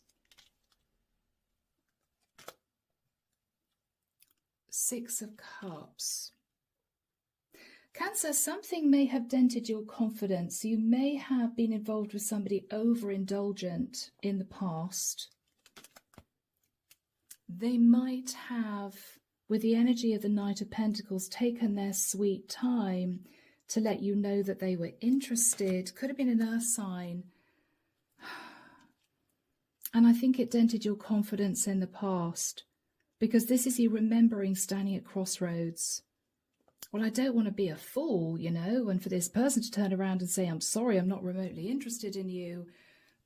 6 of Cups. Cancer, something may have dented your confidence. You may have been involved with somebody overindulgent in the past. They might have, with the energy of the Knight of Pentacles, taken their sweet time to let you know that they were interested. Could have been an earth sign. And I think it dented your confidence in the past, because this is you remembering standing at crossroads. Well, I don't want to be a fool, you know, and for this person to turn around and say, I'm sorry, I'm not remotely interested in you,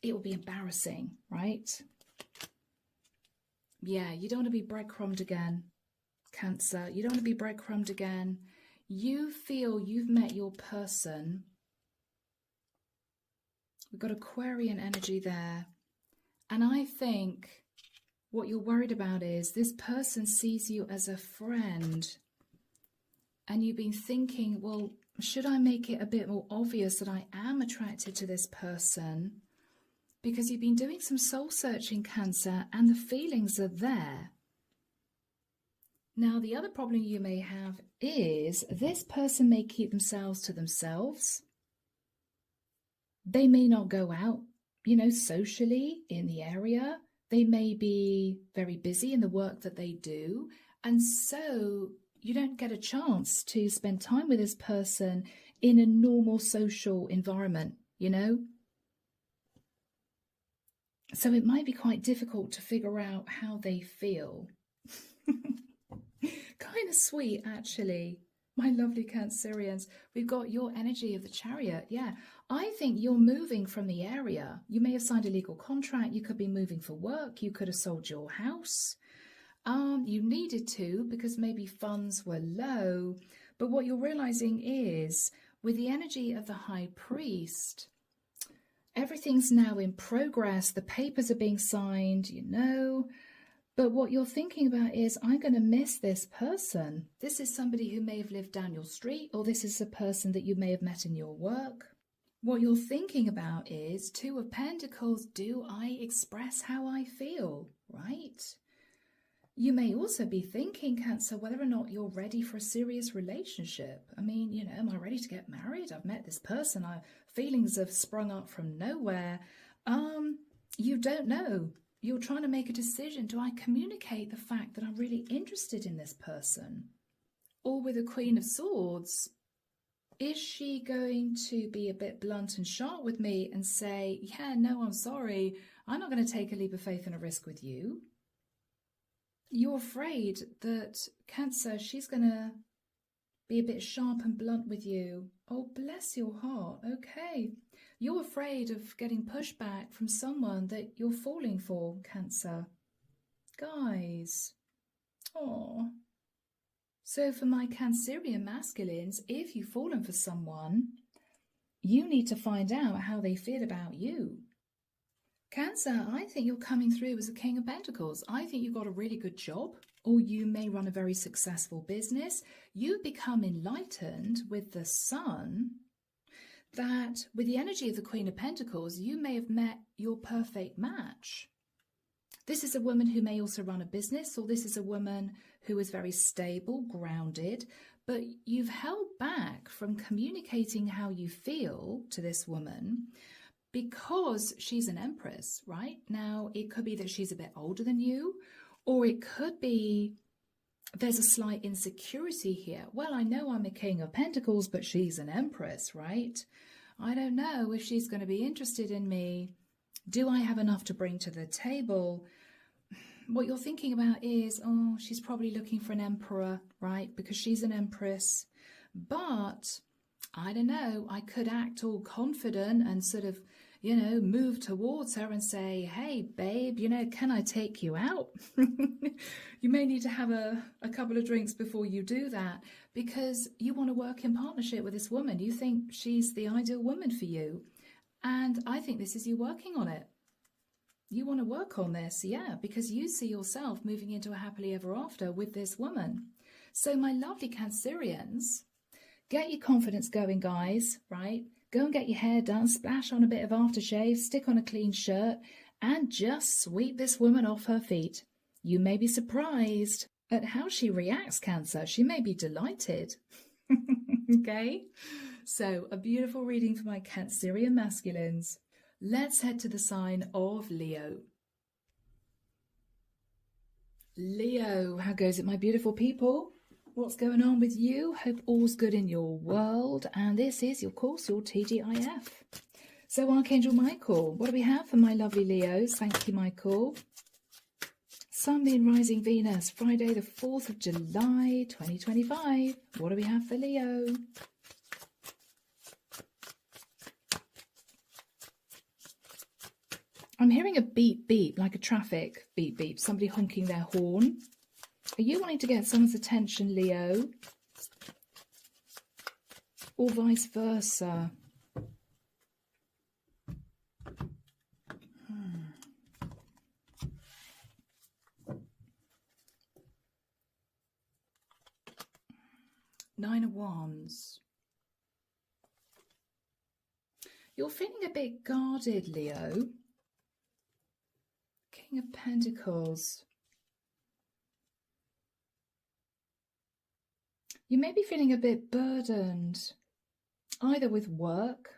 it will be embarrassing, right? Yeah, you don't want to be breadcrumbed again, Cancer. You don't want to be breadcrumbed again. You feel you've met your person. We've got Aquarian energy there. And I think what you're worried about is this person sees you as a friend. And you've been thinking, well, should I make it a bit more obvious that I am attracted to this person? Because you've been doing some soul searching, Cancer, and the feelings are there. Now, the other problem you may have is this person may keep themselves to themselves. They may not go out, you know, socially in the area. They may be very busy in the work that they do. And so you don't get a chance to spend time with this person in a normal social environment, you know? So it might be quite difficult to figure out how they feel. Kind of sweet, actually. My lovely Cancerians. We've got your energy of the Chariot. Yeah, I think you're moving from the area. You may have signed a legal contract. You could be moving for work. You could have sold your house. You needed to because maybe funds were low. But what you're realizing is with the energy of the High Priest, everything's now in progress. The papers are being signed, you know. But what you're thinking about is, I'm going to miss this person. This is somebody who may have lived down your street, or this is a person that you may have met in your work. What you're thinking about is, 2 of Pentacles, do I express how I feel, right? You may also be thinking, Cancer, whether or not you're ready for a serious relationship. I mean, you know, am I ready to get married? I've met this person. Feelings have sprung up from nowhere. You don't know. You're trying to make a decision. Do I communicate the fact that I'm really interested in this person? Or with the Queen of Swords, is she going to be a bit blunt and sharp with me and say, yeah, no, I'm sorry. I'm not going to take a leap of faith and a risk with you. You're afraid that, Cancer, she's going to be a bit sharp and blunt with you. Oh, bless your heart. Okay. You're afraid of getting pushback from someone that you're falling for, Cancer. Guys. Oh. So for my Cancerian masculines, if you've fallen for someone, you need to find out how they feel about you. Cancer, I think you're coming through as a King of Pentacles. I think you've got a really good job, or you may run a very successful business. You become enlightened with the Sun, that with the energy of the Queen of Pentacles, you may have met your perfect match. This is a woman who may also run a business, or this is a woman who is very stable, grounded, but you've held back from communicating how you feel to this woman because she's an Empress, right? Now, it could be that she's a bit older than you, or it could be there's a slight insecurity here. Well, I know I'm a King of Pentacles, but she's an Empress, right? I don't know if she's going to be interested in me. Do I have enough to bring to the table? What you're thinking about is, oh, she's probably looking for an emperor, right? Because she's an Empress. But I don't know, I could act all confident and sort of, you know, move towards her and say, hey, babe, you know, can I take you out? You may need to have a couple of drinks before you do that, because you want to work in partnership with this woman. You think she's the ideal woman for you. And I think this is you working on it. You want to work on this, yeah, because you see yourself moving into a happily ever after with this woman. So my lovely Cancerians, get your confidence going, guys, right? Go and get your hair done, splash on a bit of aftershave, stick on a clean shirt, and just sweep this woman off her feet. You may be surprised at how she reacts, Cancer. She may be delighted. Okay? So, a beautiful reading for my Cancerian masculines. Let's head to the sign of Leo. Leo, how goes it, my beautiful people? What's going on with you? Hope all's good in your world. And this is, of course, your T.G.I.F. So, Archangel Michael, what do we have for my lovely Leos? Thank you, Michael. Sun, Moon, Rising, Venus, Friday the 4th of July, 2025. What do we have for Leo? I'm hearing a beep, beep, like a traffic beep, beep, somebody honking their horn. Are you wanting to get someone's attention, Leo? Or vice versa? Nine of Wands. You're feeling a bit guarded, Leo. King of Pentacles. You may be feeling a bit burdened, either with work,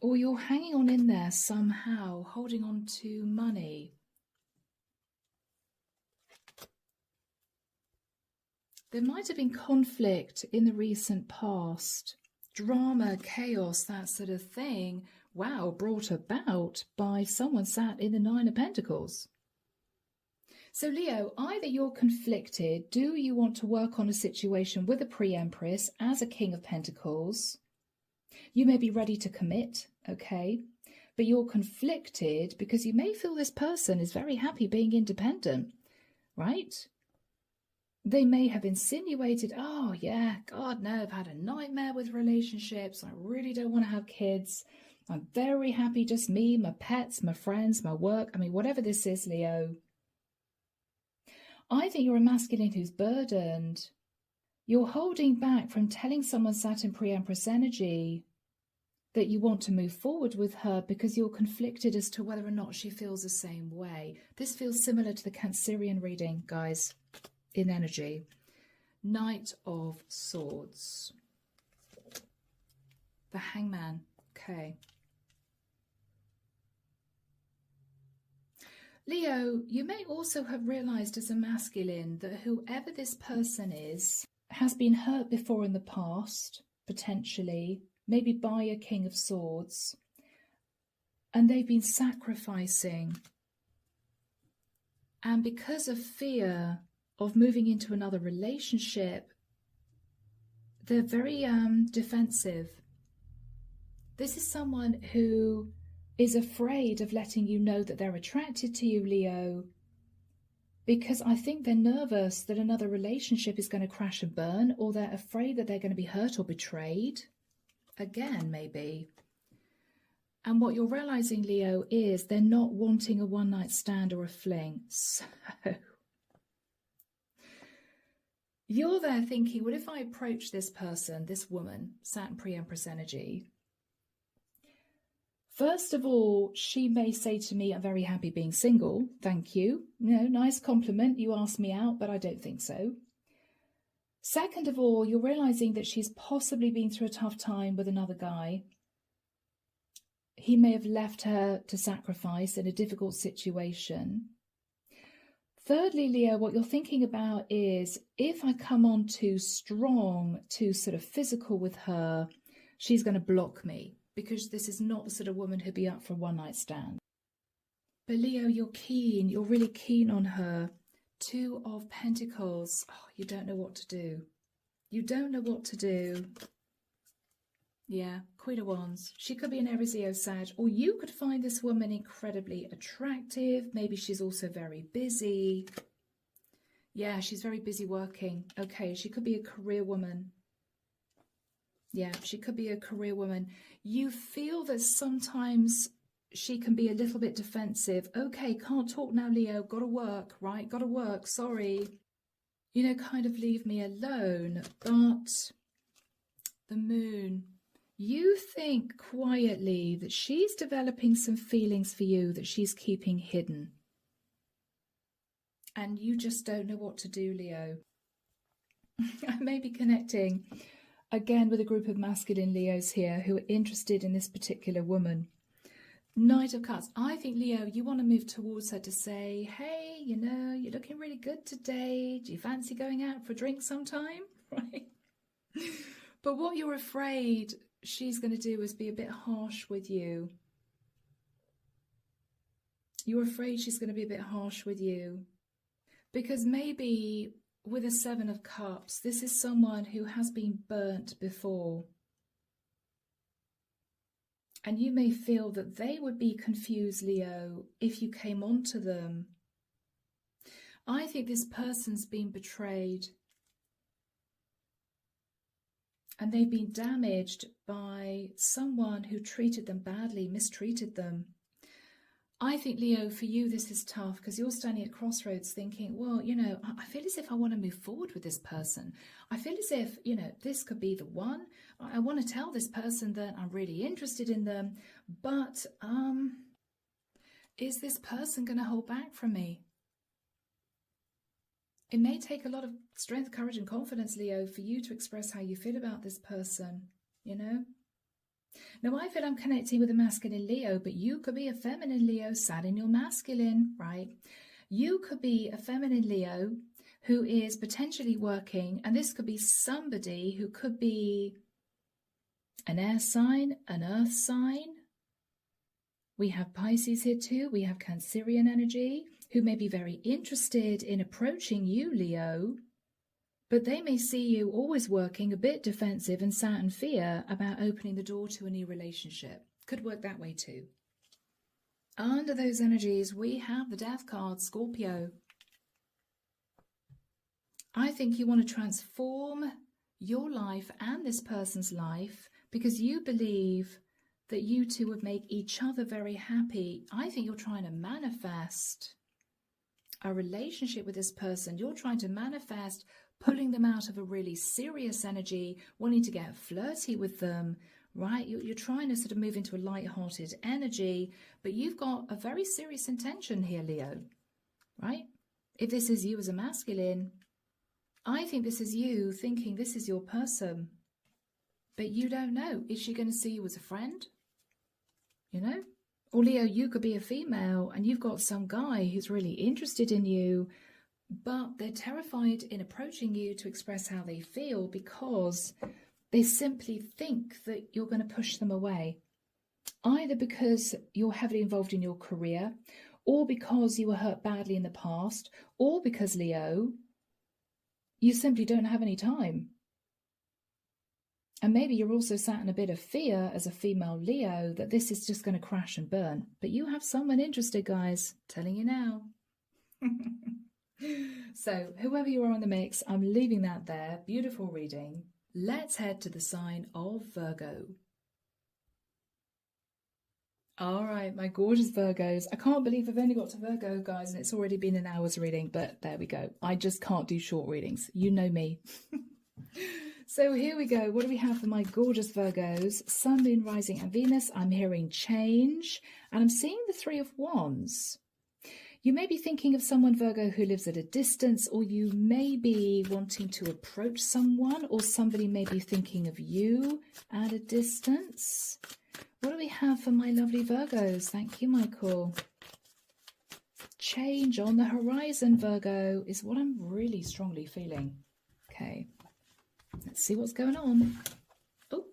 or you're hanging on in there somehow, holding on to money. There might have been conflict in the recent past, drama, chaos, that sort of thing, wow, brought about by someone sat in the Nine of Pentacles. So Leo, either you're conflicted, do you want to work on a situation with a pre-empress as a King of Pentacles? You may be ready to commit, okay, but you're conflicted because you may feel this person is very happy being independent, right? They may have insinuated, oh yeah, God no, I've had a nightmare with relationships. I really don't want to have kids. I'm very happy, just me, my pets, my friends, my work. I mean, whatever this is, Leo. I think you're a masculine who's burdened. You're holding back from telling someone sat in pre-empress energy that you want to move forward with her because you're conflicted as to whether or not she feels the same way. This feels similar to the Cancerian reading, guys. In energy. Knight of Swords. The Hangman. Okay. Leo, you may also have realized as a masculine that whoever this person is has been hurt before in the past, potentially, maybe by a King of Swords, and they've been sacrificing. And because of fear of moving into another relationship, they're very defensive. This is someone who is afraid of letting you know that they're attracted to you, Leo, because I think they're nervous that another relationship is going to crash and burn, or they're afraid that they're going to be hurt or betrayed. Again, maybe. And what you're realizing, Leo, is they're not wanting a one-night stand or a fling. So you're there thinking, well, if I approach this person, this woman, Saturn pre-Empress energy, first of all, she may say to me, I'm very happy being single. Thank you. You know, nice compliment. You asked me out, but I don't think so. Second of all, you're realizing that she's possibly been through a tough time with another guy. He may have left her to sacrifice in a difficult situation. Thirdly, Leo, what you're thinking about is, if I come on too strong, too sort of physical with her, she's going to block me, because this is not the sort of woman who'd be up for a one-night stand. But Leo, you're keen. You're really keen on her. Two of Pentacles. Oh, you don't know what to do. You don't know what to do. Yeah, Queen of Wands. She could be an Aries, Leo, Sag, or you could find this woman incredibly attractive. Maybe she's also very busy. Yeah, she's very busy working. Okay, she could be a career woman. Yeah, she could be a career woman. You feel that sometimes she can be a little bit defensive. Okay, can't talk now, Leo. Got to work, right? Got to work. Sorry. You know, kind of leave me alone. But the Moon, you think quietly that she's developing some feelings for you that she's keeping hidden. And you just don't know what to do, Leo. I may be connecting again with a group of masculine Leos here who are interested in this particular woman. Knight of Cups. I think, Leo, you want to move towards her to say, hey, you know, you're looking really good today. Do you fancy going out for a drink sometime? Right? But what you're afraid she's going to do is be a bit harsh with you. You're afraid she's going to be a bit harsh with you. Because maybe with a Seven of Cups, this is someone who has been burnt before. And you may feel that they would be confused, Leo, if you came on to them. I think this person's been betrayed. And they've been damaged by someone who treated them badly, mistreated them. I think, Leo, for you this is tough because you're standing at crossroads thinking, well, you know, I feel as if I want to move forward with this person. I feel as if, you know, this could be the one. I want to tell this person that I'm really interested in them, but is this person going to hold back from me? It may take a lot of strength, courage and confidence, Leo, for you to express how you feel about this person, you know? Now, I feel I'm connecting with a masculine Leo, but you could be a feminine Leo sat in your masculine, right? You could be a feminine Leo who is potentially working, and this could be somebody who could be an air sign, an earth sign. We have Pisces here too. We have Cancerian energy, who may be very interested in approaching you, Leo, but they may see you always working a bit defensive and sat in fear about opening the door to a new relationship. Could work that way too. Under those energies, we have the Death card, Scorpio. I think you want to transform your life and this person's life because you believe that you two would make each other very happy. I think you're trying to manifest a relationship with this person. You're trying to manifest pulling them out of a really serious energy, wanting to get flirty with them, right? You're trying to sort of move into a light-hearted energy, but you've got a very serious intention here, Leo, right? If this is you as a masculine, I think this is you thinking this is your person, but you don't know. Is she going to see you as a friend? You know? Or Leo, you could be a female and you've got some guy who's really interested in you, but they're terrified in approaching you to express how they feel because they simply think that you're going to push them away. Either because you're heavily involved in your career, or because you were hurt badly in the past, or because, Leo, you simply don't have any time. And maybe you're also sat in a bit of fear as a female Leo that this is just going to crash and burn. But you have someone interested, guys. Telling you now. So, whoever you are on the mix, I'm leaving that there. Beautiful reading. Let's head to the sign of Virgo. All right, my gorgeous Virgos. I can't believe I've only got to Virgo, guys, and it's already been an hour's reading, but there we go. I just can't do short readings. You know me. So here we go. What do we have for my gorgeous Virgos? Sun, Moon, Rising, and Venus. I'm hearing change, and I'm seeing the Three of Wands. You may be thinking of someone, Virgo, who lives at a distance, or you may be wanting to approach someone, or somebody may be thinking of you at a distance. What do we have for my lovely Virgos? Thank you, Michael. Change on the horizon, Virgo, is what I'm really strongly feeling. Okay, let's see what's going on. Oh.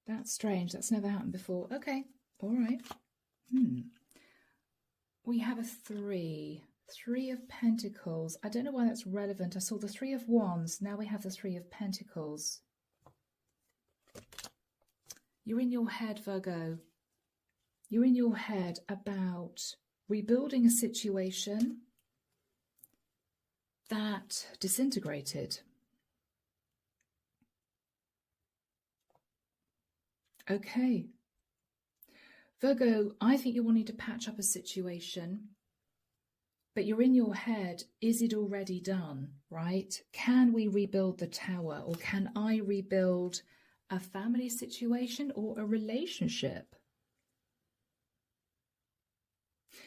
That's strange. That's never happened before. Okay, all right. We have a three. Three of Pentacles. I don't know why that's relevant. I saw the Three of Wands. Now we have the Three of Pentacles. You're in your head, Virgo. You're in your head about rebuilding a situation that disintegrated. Okay. Virgo, I think you're wanting to patch up a situation, but you're in your head, is it already done, right? Can we rebuild the tower, or can I rebuild a family situation or a relationship?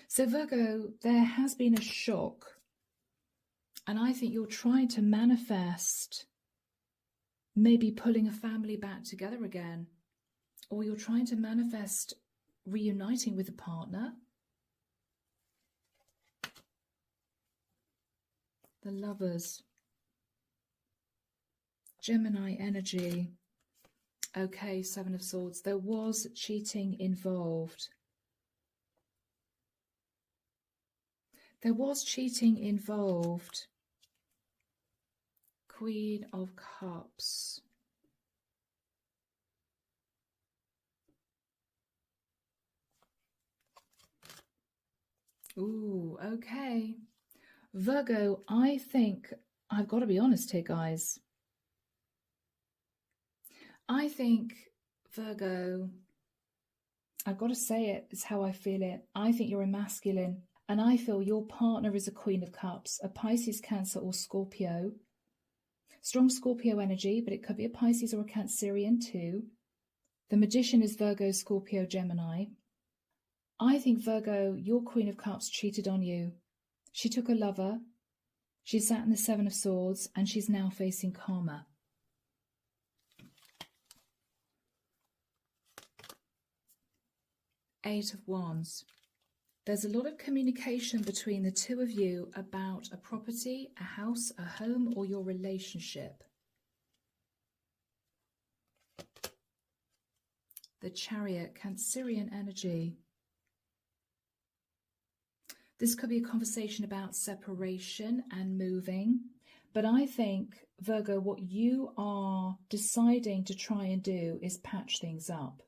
So Virgo, there has been a shock, and I think you're trying to manifest maybe pulling a family back together again, or you're trying to manifest reuniting with a partner. The Lovers. Gemini energy. Okay, Seven of Swords. There was cheating involved. There was cheating involved. Queen of Cups. Ooh, okay. Virgo, I think, I've got to be honest here, guys. I think, Virgo, I've got to say it, it's how I feel it. I think you're a masculine, and I feel your partner is a Queen of Cups, a Pisces, Cancer, or Scorpio. Strong Scorpio energy, but it could be a Pisces or a Cancerian too. The Magician is Virgo, Scorpio, Gemini. I think, Virgo, your Queen of Cups cheated on you. She took a lover, she sat in the Seven of Swords, and she's now facing karma. Eight of Wands. There's a lot of communication between the two of you about a property, a house, a home, or your relationship. The Chariot, Cancerian energy. This could be a conversation about separation and moving. But I think, Virgo, what you are deciding to try and do is patch things up.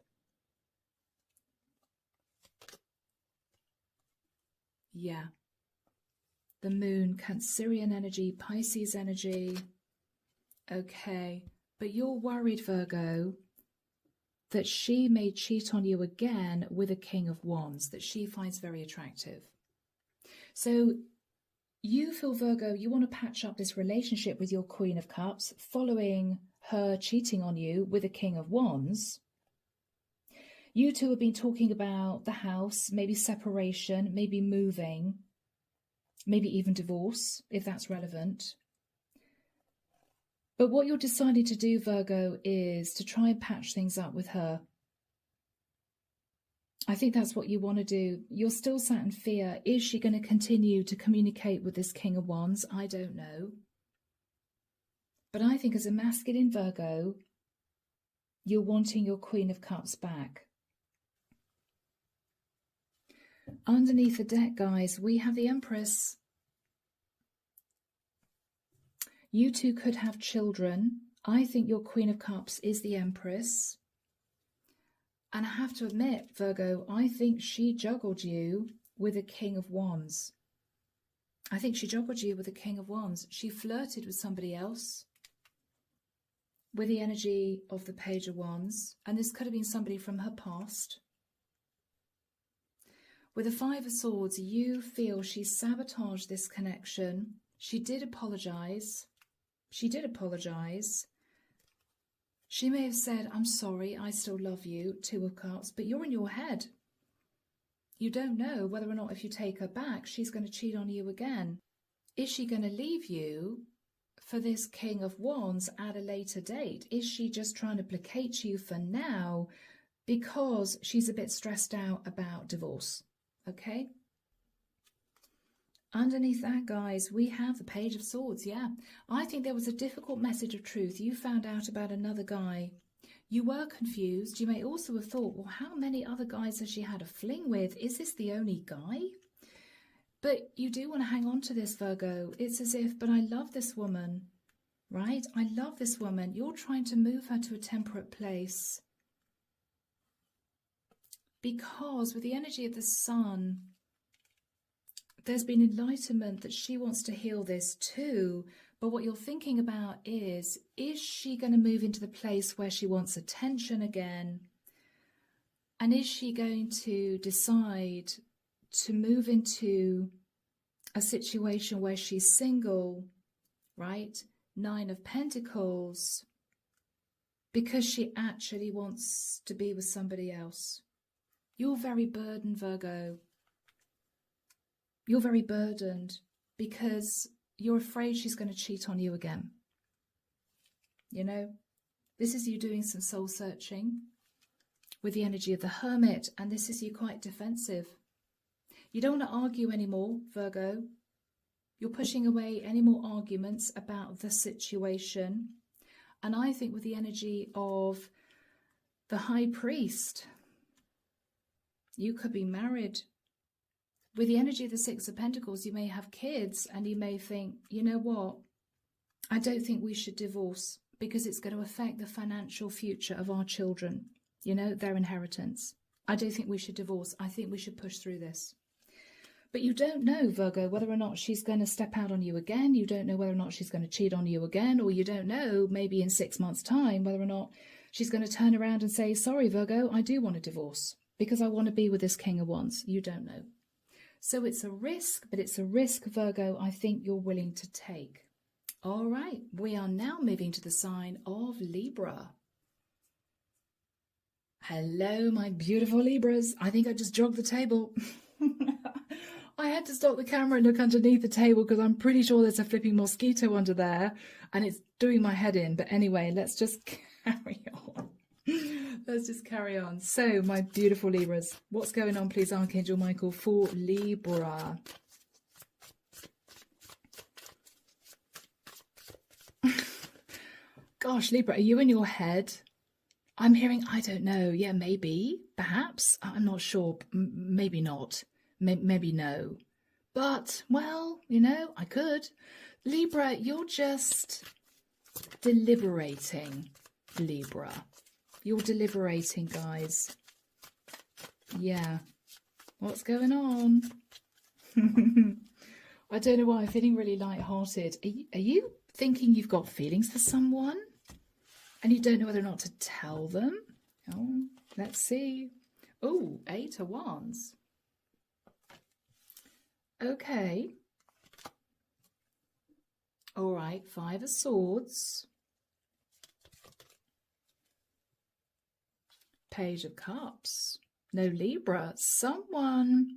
Yeah. The Moon, Cancerian energy, Pisces energy. Okay. But you're worried, Virgo, that she may cheat on you again with a King of Wands that she finds very attractive. So you feel, Virgo, you want to patch up this relationship with your Queen of Cups following her cheating on you with a King of Wands. You two have been talking about the house, maybe separation, maybe moving, maybe even divorce, if that's relevant. But what you're deciding to do, Virgo, is to try and patch things up with her. I think that's what you want to do. You're still sat in fear. Is she going to continue to communicate with this King of Wands? I don't know. But I think as a masculine, Virgo, you're wanting your Queen of Cups back. Underneath the deck, guys, we have the Empress. You two could have children. I think your Queen of Cups is the Empress. And I have to admit, Virgo, I think she juggled you with a King of Wands. I think she juggled you with a King of Wands. She flirted with somebody else. with the energy of the Page of Wands, and this could have been somebody from her past. With the Five of Swords, you feel she sabotaged this connection. She did apologize. She did apologize. She may have said, I'm sorry, I still love you, Two of Cups, but you're in your head. You don't know whether or not if you take her back, she's going to cheat on you again. Is she going to leave you for this King of Wands at a later date? Is she just trying to placate you for now because she's a bit stressed out about divorce? Okay. Underneath that, guys, we have the Page of Swords. Yeah, I think there was a difficult message of truth. You found out about another guy. You were confused. You may also have thought, well, how many other guys has she had a fling with? Is this the only guy? But you do want to hang on to this, Virgo. It's as if, but I love this woman, right? I love this woman. You're trying to move her to a temperate place. Because with the energy of the Sun, there's been enlightenment that she wants to heal this too. But what you're thinking about is she going to move into the place where she wants attention again? And is she going to decide to move into a situation where she's single, right? Nine of Pentacles, because she actually wants to be with somebody else. You're very burdened, Virgo. You're very burdened because you're afraid she's going to cheat on you again. You know, this is you doing some soul searching with the energy of the Hermit, and this is you quite defensive. You don't want to argue anymore, Virgo. You're pushing away any more arguments about the situation. And I think with the energy of the High Priest, you could be married. With the energy of the Six of Pentacles, you may have kids and you may think, you know what, I don't think we should divorce because it's going to affect the financial future of our children, you know, their inheritance. I don't think we should divorce. I think we should push through this. But you don't know, Virgo, whether or not she's going to step out on you again. You don't know whether or not she's going to cheat on you again, or you don't know, maybe in 6 months' time, whether or not she's going to turn around and say, sorry, Virgo, I do want a divorce because I want to be with this King of Wands. You don't know. So it's a risk, but it's a risk, Virgo, I think you're willing to take. All right, we are now moving to the sign of Libra. Hello, my beautiful Libras. I think I just jogged the table. I had to stop the camera and look underneath the table because I'm pretty sure there's a flipping mosquito under there and it's doing my head in. But anyway, let's just carry on. Let's just carry on. So, my beautiful Libras, what's going on, please, Archangel Michael, for Libra? Gosh, Libra, are you in your head? I'm hearing, I don't know. Yeah, maybe, perhaps. I'm not sure. Maybe not. Maybe no. But, well, you know, I could. Libra, you're just deliberating, Libra. You're deliberating, guys. Yeah. What's going on? I don't know why I'm feeling really lighthearted. Are you thinking you've got feelings for someone and you don't know whether or not to tell them? Oh, let's see. Oh, 8 of Wands. Okay. All right, 5 of Swords. Page of Cups. No, Libra, someone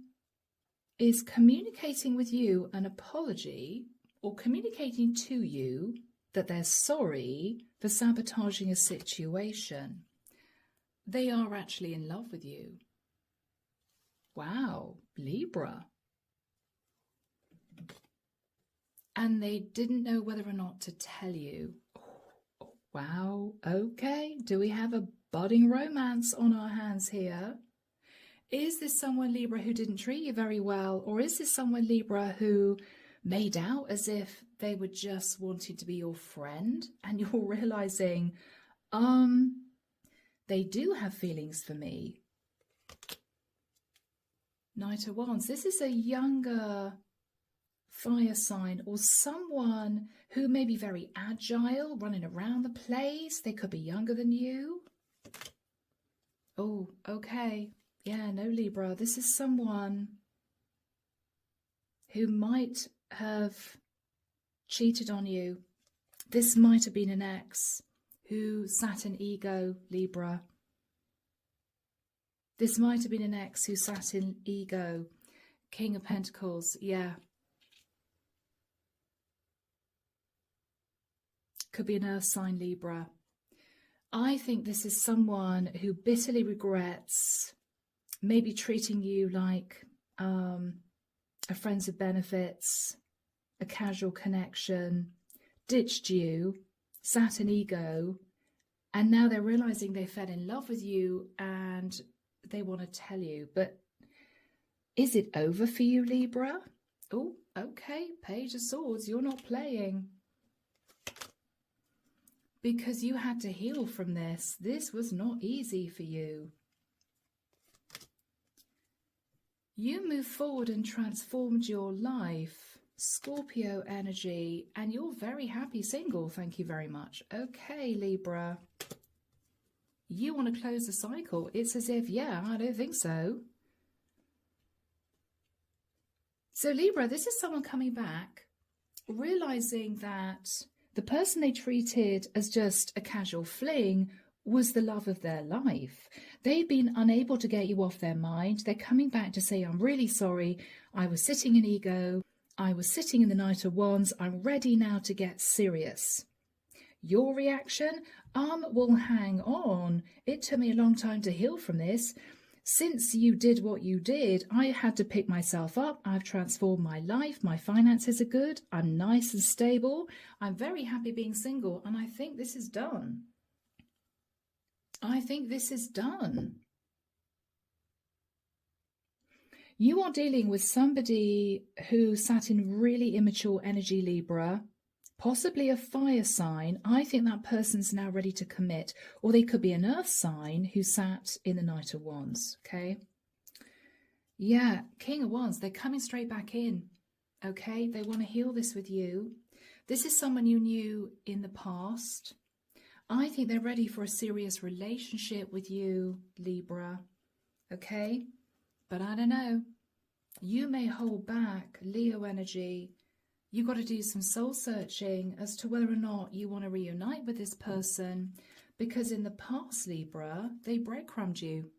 is communicating with you an apology or communicating to you that they're sorry for sabotaging a situation. They are actually in love with you. Wow, Libra. And they didn't know whether or not to tell you. Oh, wow, okay. Do we have a budding romance on our hands here? Is this someone, Libra, who didn't treat you very well? Or is this someone, Libra, who made out as if they were just wanting to be your friend? And you're realizing, they do have feelings for me. Knight of Wands. This is a younger fire sign, or someone who may be very agile, running around the place. They could be younger than you. Oh, okay. Yeah, no, Libra. This is someone who might have cheated on you. This might have been an ex who sat in ego, Libra. This might have been an ex who sat in ego. King of Pentacles, yeah. Could be an earth sign, Libra. I think this is someone who bitterly regrets maybe treating you like a friends with benefits, a casual connection, ditched you, sat in ego, and now they're realizing they fell in love with you and they want to tell you. But is it over for you, Libra? Oh, okay, Page of Swords, you're not playing. Because you had to heal from this. This was not easy for you. You moved forward and transformed your life. Scorpio energy. And you're very happy single. Thank you very much. Okay, Libra. You want to close the cycle. It's as if, yeah, I don't think so. So, Libra, this is someone coming back, realizing that the person they treated as just a casual fling was the love of their life. They've been unable to get you off their mind. They're coming back to say, I'm really sorry. I was sitting in ego. I was sitting in the Knight of Wands. I'm ready now to get serious. Your reaction? Well, hang on. It took me a long time to heal from this. Since you did what you did, I had to pick myself up. I've transformed my life. My finances are good. I'm nice and stable. I'm very happy being single. And I think this is done. I think this is done. You are dealing with somebody who sat in really immature energy, Libra. Possibly a fire sign. I think that person's now ready to commit. Or they could be an earth sign who sat in the Knight of Wands. Okay. Yeah, King of Wands. They're coming straight back in. Okay. They want to heal this with you. This is someone you knew in the past. I think they're ready for a serious relationship with you, Libra. Okay. But I don't know. You may hold back, Leo energy. You've got to do some soul searching as to whether or not you want to reunite with this person, because in the past, Libra, they breadcrumbed you,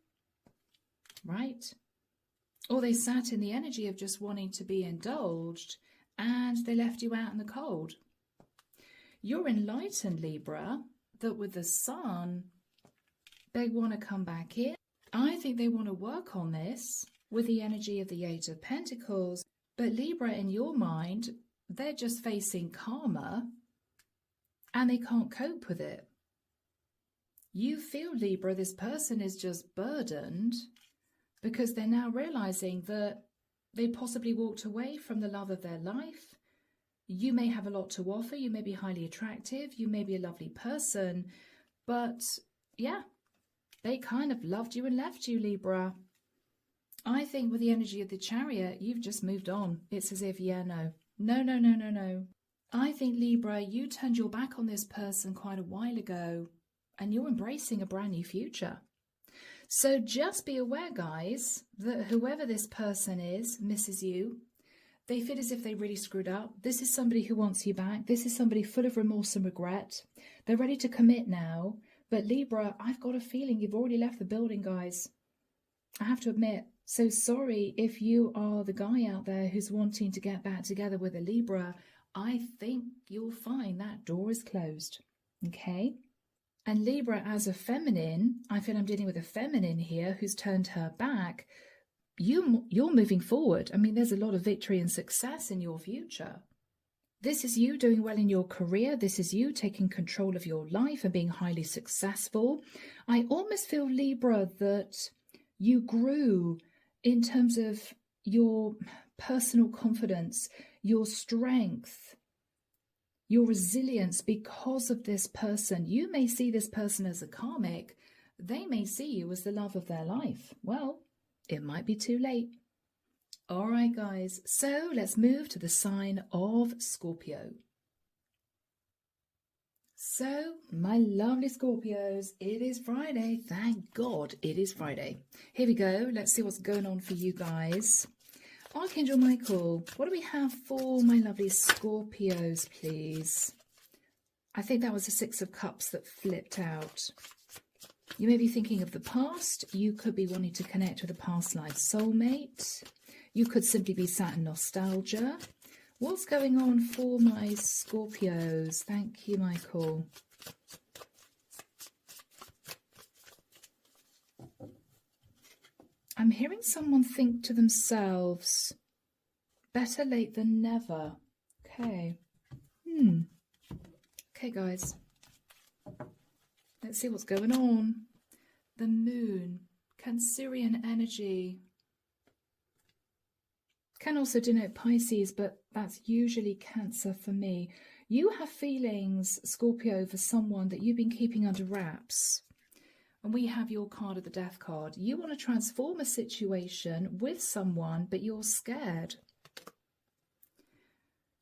right? Or they sat in the energy of just wanting to be indulged and they left you out in the cold. You're enlightened, Libra, that with the Sun, they want to come back in. I think they want to work on this with the energy of the Eight of Pentacles, but Libra, in your mind, they're just facing karma and they can't cope with it. You feel, Libra, this person is just burdened because they're now realizing that they possibly walked away from the love of their life. You may have a lot to offer. You may be highly attractive. You may be a lovely person. But yeah, they kind of loved you and left you, Libra. I think with the energy of the Chariot, you've just moved on. It's as if, yeah, no. No, no, no, no, no. I think, Libra, you turned your back on this person quite a while ago and you're embracing a brand new future. So just be aware, guys, that whoever this person is misses you. They feel as if they really screwed up. This is somebody who wants you back. This is somebody full of remorse and regret. They're ready to commit now. But Libra, I've got a feeling you've already left the building, guys. I have to admit. So sorry if you are the guy out there who's wanting to get back together with a Libra. I think you'll find that door is closed. Okay? And Libra, as a feminine, I feel I'm dealing with a feminine here who's turned her back. You're moving forward. I mean, there's a lot of victory and success in your future. This is you doing well in your career. This is you taking control of your life and being highly successful. I almost feel, Libra, that you grew in terms of your personal confidence, your strength, your resilience because of this person. You may see this person as a karmic. They may see you as the love of their life. Well, it might be too late. All right, guys, so let's move to the sign of Scorpio. So, my lovely Scorpios, it is Friday. Thank God it is Friday. Here we go. Let's see what's going on for you guys. Archangel Michael, what do we have for my lovely Scorpios, please? I think that was the Six of Cups that flipped out. You may be thinking of the past. You could be wanting to connect with a past life soulmate. You could simply be sat in nostalgia. What's going on for my Scorpios? Thank you, Michael. I'm hearing someone think to themselves, better late than never. Okay. Okay, guys. Let's see what's going on. The moon, Cancerian energy. Can also denote Pisces, but that's usually Cancer for me. You have feelings, Scorpio, for someone that you've been keeping under wraps. And we have your card of the Death card. You want to transform a situation with someone, but you're scared.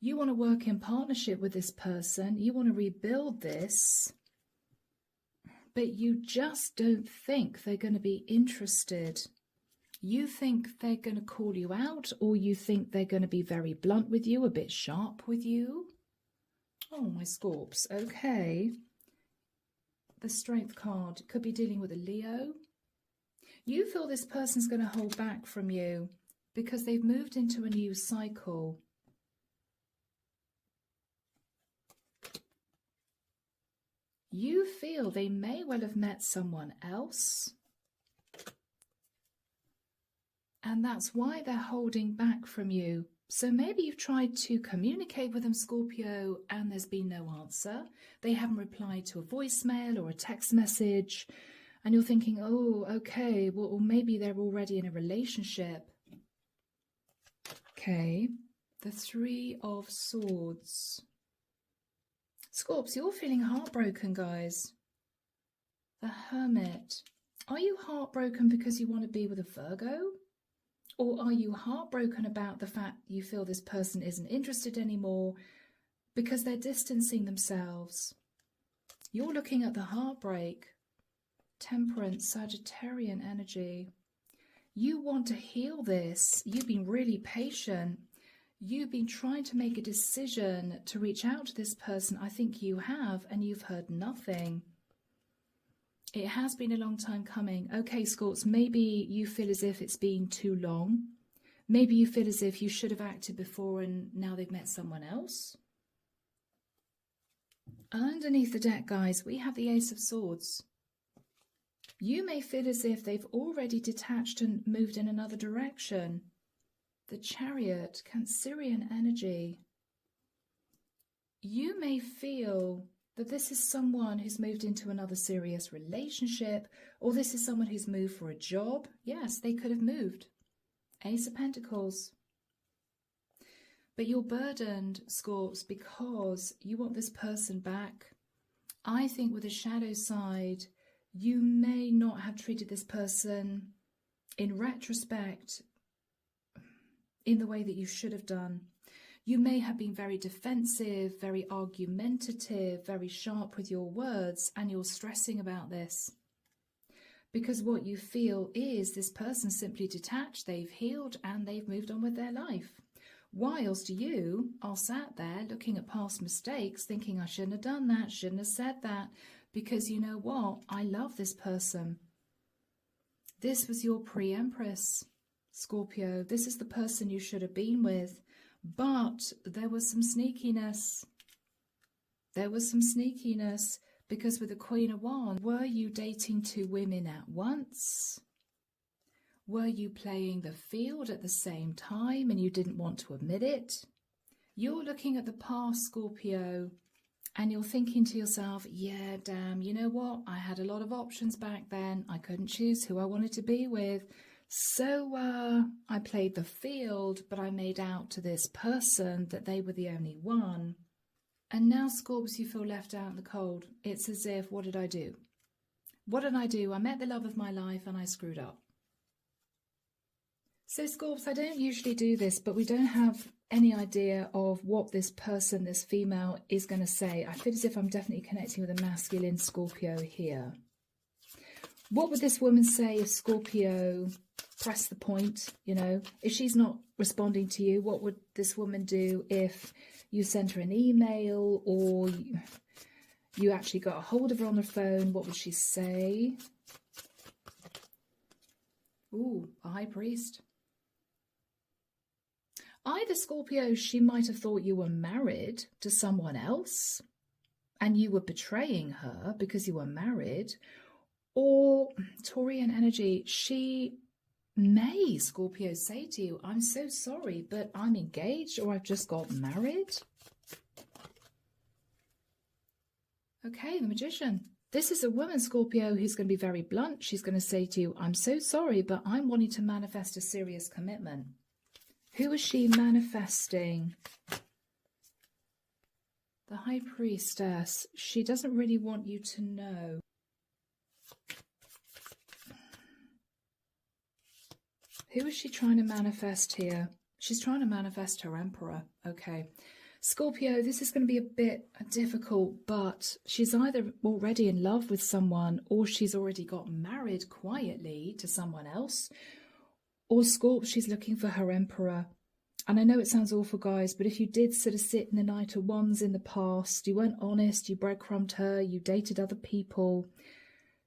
You want to work in partnership with this person. You want to rebuild this. But you just don't think they're going to be interested. You think they're going to call you out, or you think they're going to be very blunt with you, a bit sharp with you. Oh, my Scorps. Okay. The Strength card could be dealing with a Leo. You feel this person's going to hold back from you because they've moved into a new cycle. You feel they may well have met someone else. And that's why they're holding back from you. So maybe you've tried to communicate with them, Scorpio, and there's been no answer. They haven't replied to a voicemail or a text message. And you're thinking, oh, okay, well, or maybe they're already in a relationship. Okay, the Three of Swords. Scorps, you're feeling heartbroken, guys. The Hermit. Are you heartbroken because you want to be with a Virgo? Or are you heartbroken about the fact you feel this person isn't interested anymore because they're distancing themselves? You're looking at the heartbreak. Temperance, Sagittarian energy. You want to heal this. You've been really patient. You've been trying to make a decision to reach out to this person. I think you have, and you've heard nothing. It has been a long time coming. Okay, Scorps, maybe you feel as if it's been too long. Maybe you feel as if you should have acted before and now they've met someone else. Underneath the deck, guys, we have the Ace of Swords. You may feel as if they've already detached and moved in another direction. The Chariot, Cancerian energy. You may feel that this is someone who's moved into another serious relationship, or this is someone who's moved for a job. Yes, they could have moved. Ace of Pentacles. But you're burdened, Scorps, because you want this person back. I think with the shadow side, you may not have treated this person in retrospect in the way that you should have done. You may have been very defensive, very argumentative, very sharp with your words, and you're stressing about this. Because what you feel is this person simply detached, they've healed, and they've moved on with their life. Whilst you are sat there looking at past mistakes, thinking, I shouldn't have done that, shouldn't have said that, because you know what? I love this person. This was your pre-empress, Scorpio. This is the person you should have been with. But there was some sneakiness. There was some sneakiness because with the Queen of Wands, were you dating two women at once? Were you playing the field at the same time and you didn't want to admit it? You're looking at the past, Scorpio, and you're thinking to yourself, yeah, damn, you know what? I had a lot of options back then. I couldn't choose who I wanted to be with. So I played the field, but I made out to this person that they were the only one. And now, Scorpios, you feel left out in the cold. It's as if, what did I do? What did I do? I met the love of my life and I screwed up. So Scorps, I don't usually do this, but we don't have any idea of what this person, this female, is going to say. I feel as if I'm definitely connecting with a masculine Scorpio here. What would this woman say if Scorpio pressed the point, you know? If she's not responding to you, what would this woman do if you sent her an email or you actually got a hold of her on the phone? What would she say? Ooh, a high priest. Either, Scorpio, she might have thought you were married to someone else and you were betraying her because you were married. Or, Taurian energy, she may, Scorpio, say to you, I'm so sorry, but I'm engaged or I've just got married. Okay, the Magician. This is a woman, Scorpio, who's going to be very blunt. She's going to say to you, I'm so sorry, but I'm wanting to manifest a serious commitment. Who is she manifesting? The High Priestess. She doesn't really want you to know. Who is she trying to manifest here? She's trying to manifest her Emperor. Okay. Scorpio, this is going to be a bit difficult, but she's either already in love with someone or she's already got married quietly to someone else. Or Scorp, she's looking for her Emperor. And I know it sounds awful, guys, but if you did sort of sit in the Knight of Wands in the past, you weren't honest, you breadcrumbed her, you dated other people,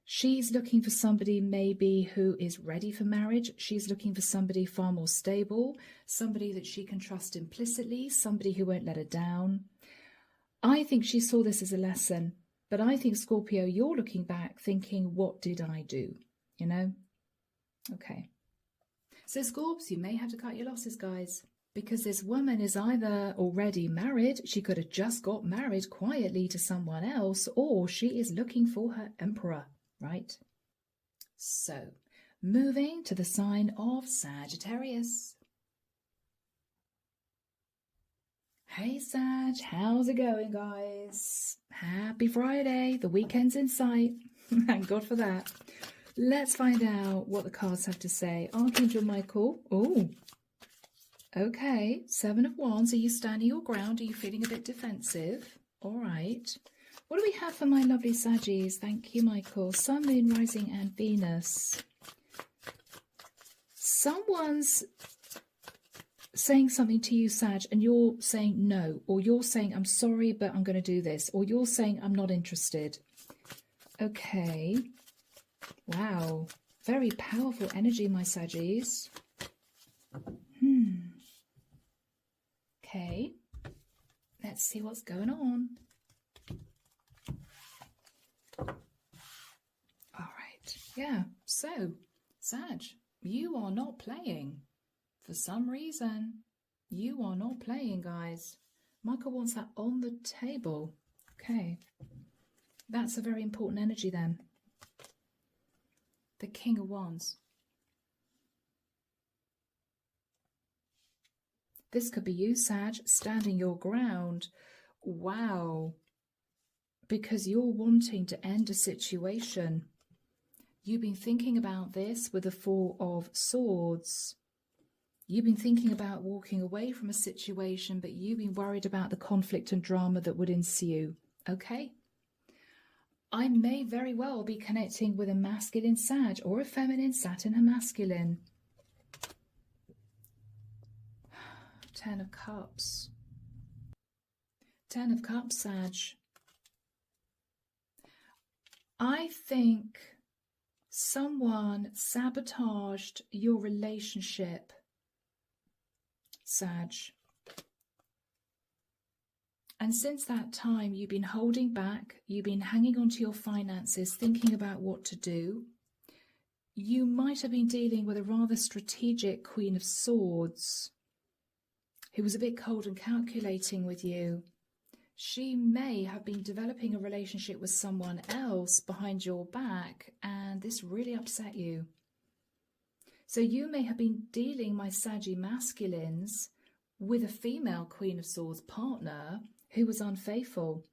she's looking for somebody maybe who is ready for marriage. She's looking for somebody far more stable, somebody that she can trust implicitly, somebody who won't let her down. I think she saw this as a lesson, but I think, Scorpio, you're looking back thinking, what did I do? You know? Okay. So, Scorps, you may have to cut your losses, guys, because this woman is either already married, she could have just got married quietly to someone else, or she is looking for her Emperor. Right? So, moving to the sign of Sagittarius. Hey Sag, how's it going, guys? Happy Friday, the weekend's in sight. Thank God for that. Let's find out what the cards have to say. Archangel Michael. Oh, okay. 7 of Wands. Are you standing your ground? Are you feeling a bit defensive? All right. What do we have for my lovely Saggies? Thank you, Michael. Sun, Moon, Rising, and Venus. Someone's saying something to you, Sag, and you're saying no. Or you're saying, I'm sorry, but I'm going to do this. Or you're saying, I'm not interested. Okay. Wow. Very powerful energy, my Saggies. Okay. Let's see what's going on. All right. Yeah. So, Sag, you are not playing. For some reason, you are not playing, guys. Michael wants that on the table. Okay. That's a very important energy then. The King of Wands. This could be you, Sag, standing your ground. Wow. Because you're wanting to end a situation. You've been thinking about this with the Four of Swords. You've been thinking about walking away from a situation, but you've been worried about the conflict and drama that would ensue. Okay? I may very well be connecting with a masculine Sag or a feminine Saturn and masculine. 10 of Cups. 10 of Cups, Sag. I think someone sabotaged your relationship, Sag. And since that time, you've been holding back, you've been hanging on to your finances, thinking about what to do. You might have been dealing with a rather strategic Queen of Swords who was a bit cold and calculating with you. She may have been developing a relationship with someone else behind your back, and this really upset you. So you may have been dealing, my Saggy masculines, with a female Queen of Swords partner who was unfaithful.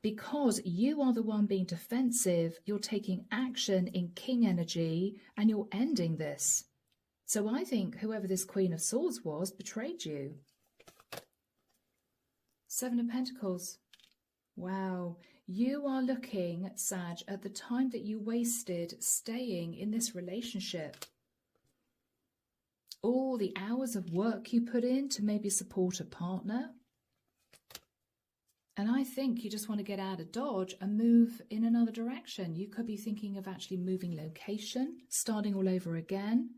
Because you are the one being defensive, you're taking action in King energy and you're ending this. So I think whoever this Queen of Swords was betrayed you. Seven of Pentacles. Wow. You are looking, Sag, at the time that you wasted staying in this relationship. All the hours of work you put in to maybe support a partner. And I think you just want to get out of Dodge and move in another direction. You could be thinking of actually moving location, starting all over again.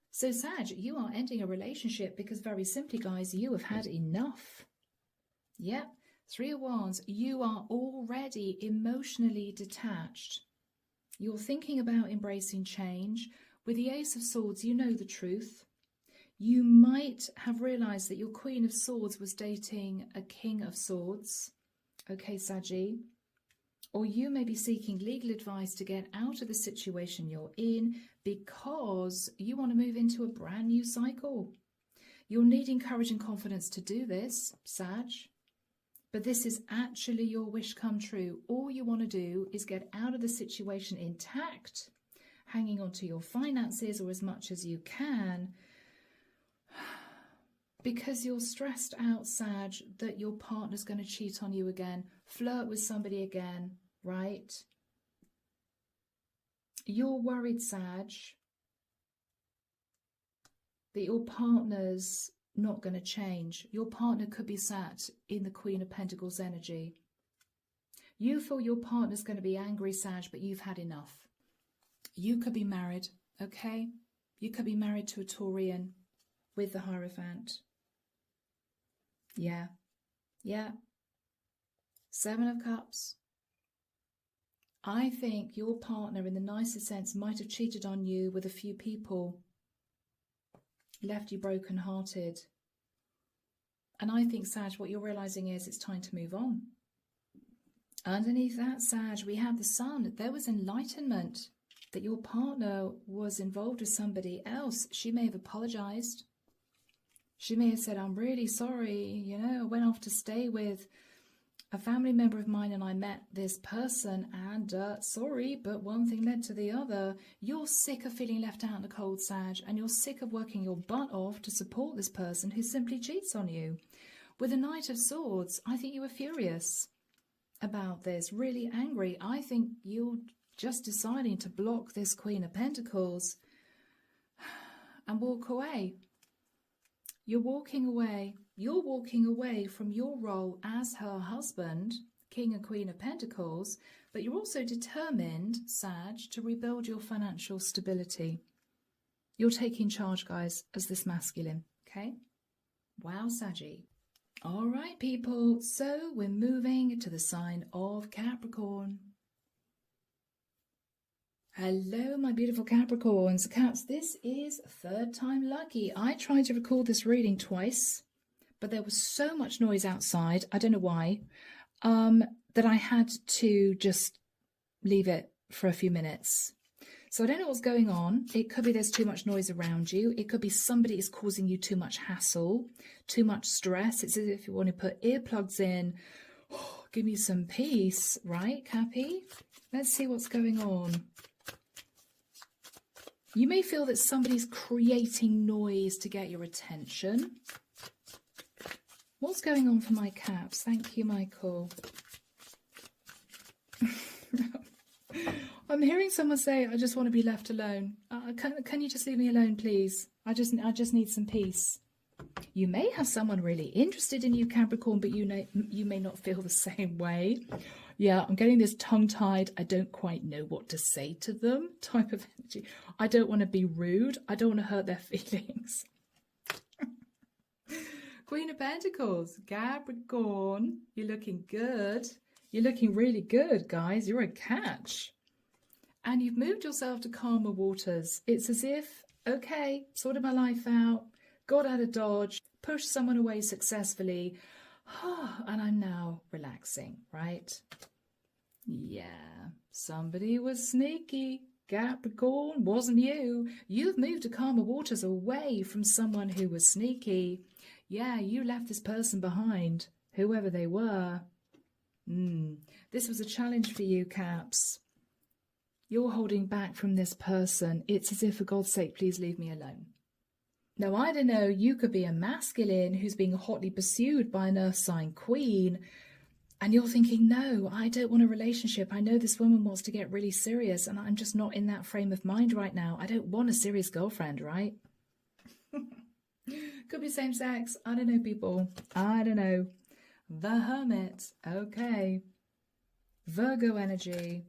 So Sag, you are ending a relationship because very simply, guys, you have had enough. Yep, Three of Wands, you are already emotionally detached. You're thinking about embracing change. With the Ace of Swords, you know the truth. You might have realized that your Queen of Swords was dating a King of Swords. Okay, Saggy. Or you may be seeking legal advice to get out of the situation you're in because you want to move into a brand new cycle. You're needing courage and confidence to do this, Sag. But this is actually your wish come true. All you want to do is get out of the situation intact, hanging on to your finances or as much as you can, because you're stressed out, Sag, that your partner's going to cheat on you again, flirt with somebody again, right? You're worried, Sag, that your partner's not going to change. Your partner could be sat in the Queen of Pentacles energy. You feel your partner's going to be angry, Sag, but you've had enough. You could be married, okay? You could be married to a Taurian with the Hierophant. Yeah. Seven of Cups. I think your partner, in the nicest sense, might have cheated on you with a few people, left you broken-hearted. And I think, Sag, what you're realizing is it's time to move on. Underneath that, Sag, we have the Sun. There was enlightenment that your partner was involved with somebody else. She may have apologized. She may have said, I'm really sorry, you know, I went off to stay with a family member of mine and I met this person and sorry, but one thing led to the other. You're sick of feeling left out in the cold, Sag, and you're sick of working your butt off to support this person who simply cheats on you. With the Knight of Swords, I think you were furious about this, really angry. I think you're just deciding to block this Queen of Pentacles and walk away. You're walking away. You're walking away from your role as her husband, King and Queen of Pentacles, but you're also determined, Sag, to rebuild your financial stability. You're taking charge, guys, as this masculine, okay? Wow, Saggy. All right, people, so we're moving to the sign of Capricorn. Hello, my beautiful Capricorns. Caps, this is third time lucky. I tried to record this reading twice, but there was so much noise outside, I don't know why, that I had to just leave it for a few minutes. So I don't know what's going on. It could be there's too much noise around you. It could be somebody is causing you too much hassle, too much stress. It's as if you want to put earplugs in. Oh, give me some peace, right, Cappy? Let's see what's going on. You may feel that somebody's creating noise to get your attention. What's going on for my Caps? Thank you, Michael. I'm hearing someone say, I just want to be left alone. Can you just leave me alone, please? I just need some peace. You may have someone really interested in you, Capricorn, but you may not feel the same way. Yeah, I'm getting this tongue-tied, I don't quite know what to say to them type of energy. I don't want to be rude. I don't want to hurt their feelings. Queen of Pentacles, Capricorn, you're looking good. You're looking really good, guys. You're a catch. And you've moved yourself to calmer waters. It's as if, okay, sorted my life out, got out of Dodge, pushed someone away successfully, and I'm now relaxing, right? Yeah, somebody was sneaky. Capricorn, wasn't you. You've moved to calmer waters away from someone who was sneaky. Yeah, you left this person behind, whoever they were. This was a challenge for you, Caps. You're holding back from this person. It's as if, for God's sake, please leave me alone. Now, I don't know, you could be a masculine who's being hotly pursued by an earth sign queen, and you're thinking, no, I don't want a relationship. I know this woman wants to get really serious, and I'm just not in that frame of mind right now. I don't want a serious girlfriend, right? Could be same sex. I don't know, people. I don't know. The Hermit. Okay. Virgo energy.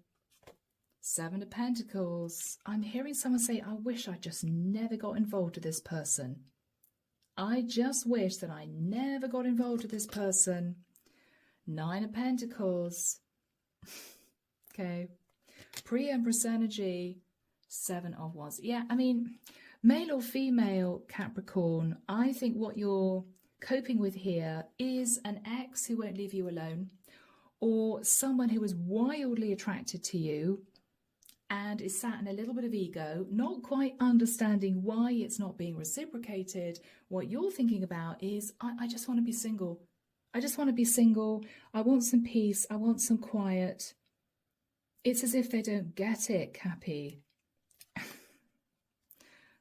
7 of Pentacles. I'm hearing someone say, I wish I just never got involved with this person. I just wish that I never got involved with this person. 9 of Pentacles. Okay. Pre-Empress energy. 7 of Wands. Yeah, I mean, male or female Capricorn, I think what you're coping with here is an ex who won't leave you alone, or someone who is wildly attracted to you and is sat in a little bit of ego, not quite understanding why it's not being reciprocated. What you're thinking about is, I just want to be single. I just want to be single. I want some peace. I want some quiet. It's as if they don't get it, Cappy.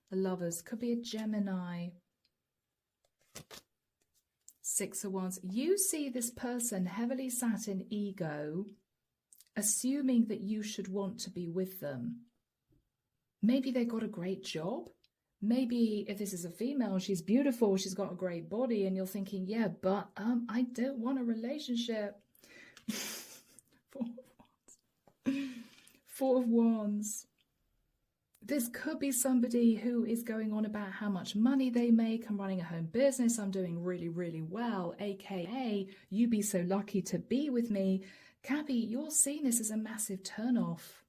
The Lovers. Could be a Gemini. 6 of Wands. You see this person heavily sat in ego, assuming that you should want to be with them. Maybe they got a great job. Maybe if this is a female, she's beautiful, she's got a great body, and you're thinking, yeah, but I don't want a relationship. 4 of Wands. 4 of Wands. This could be somebody who is going on about how much money they make. I'm running a home business. I'm doing really, really well. AKA, you be so lucky to be with me. Cappy, you're seeing this as a massive turn-off.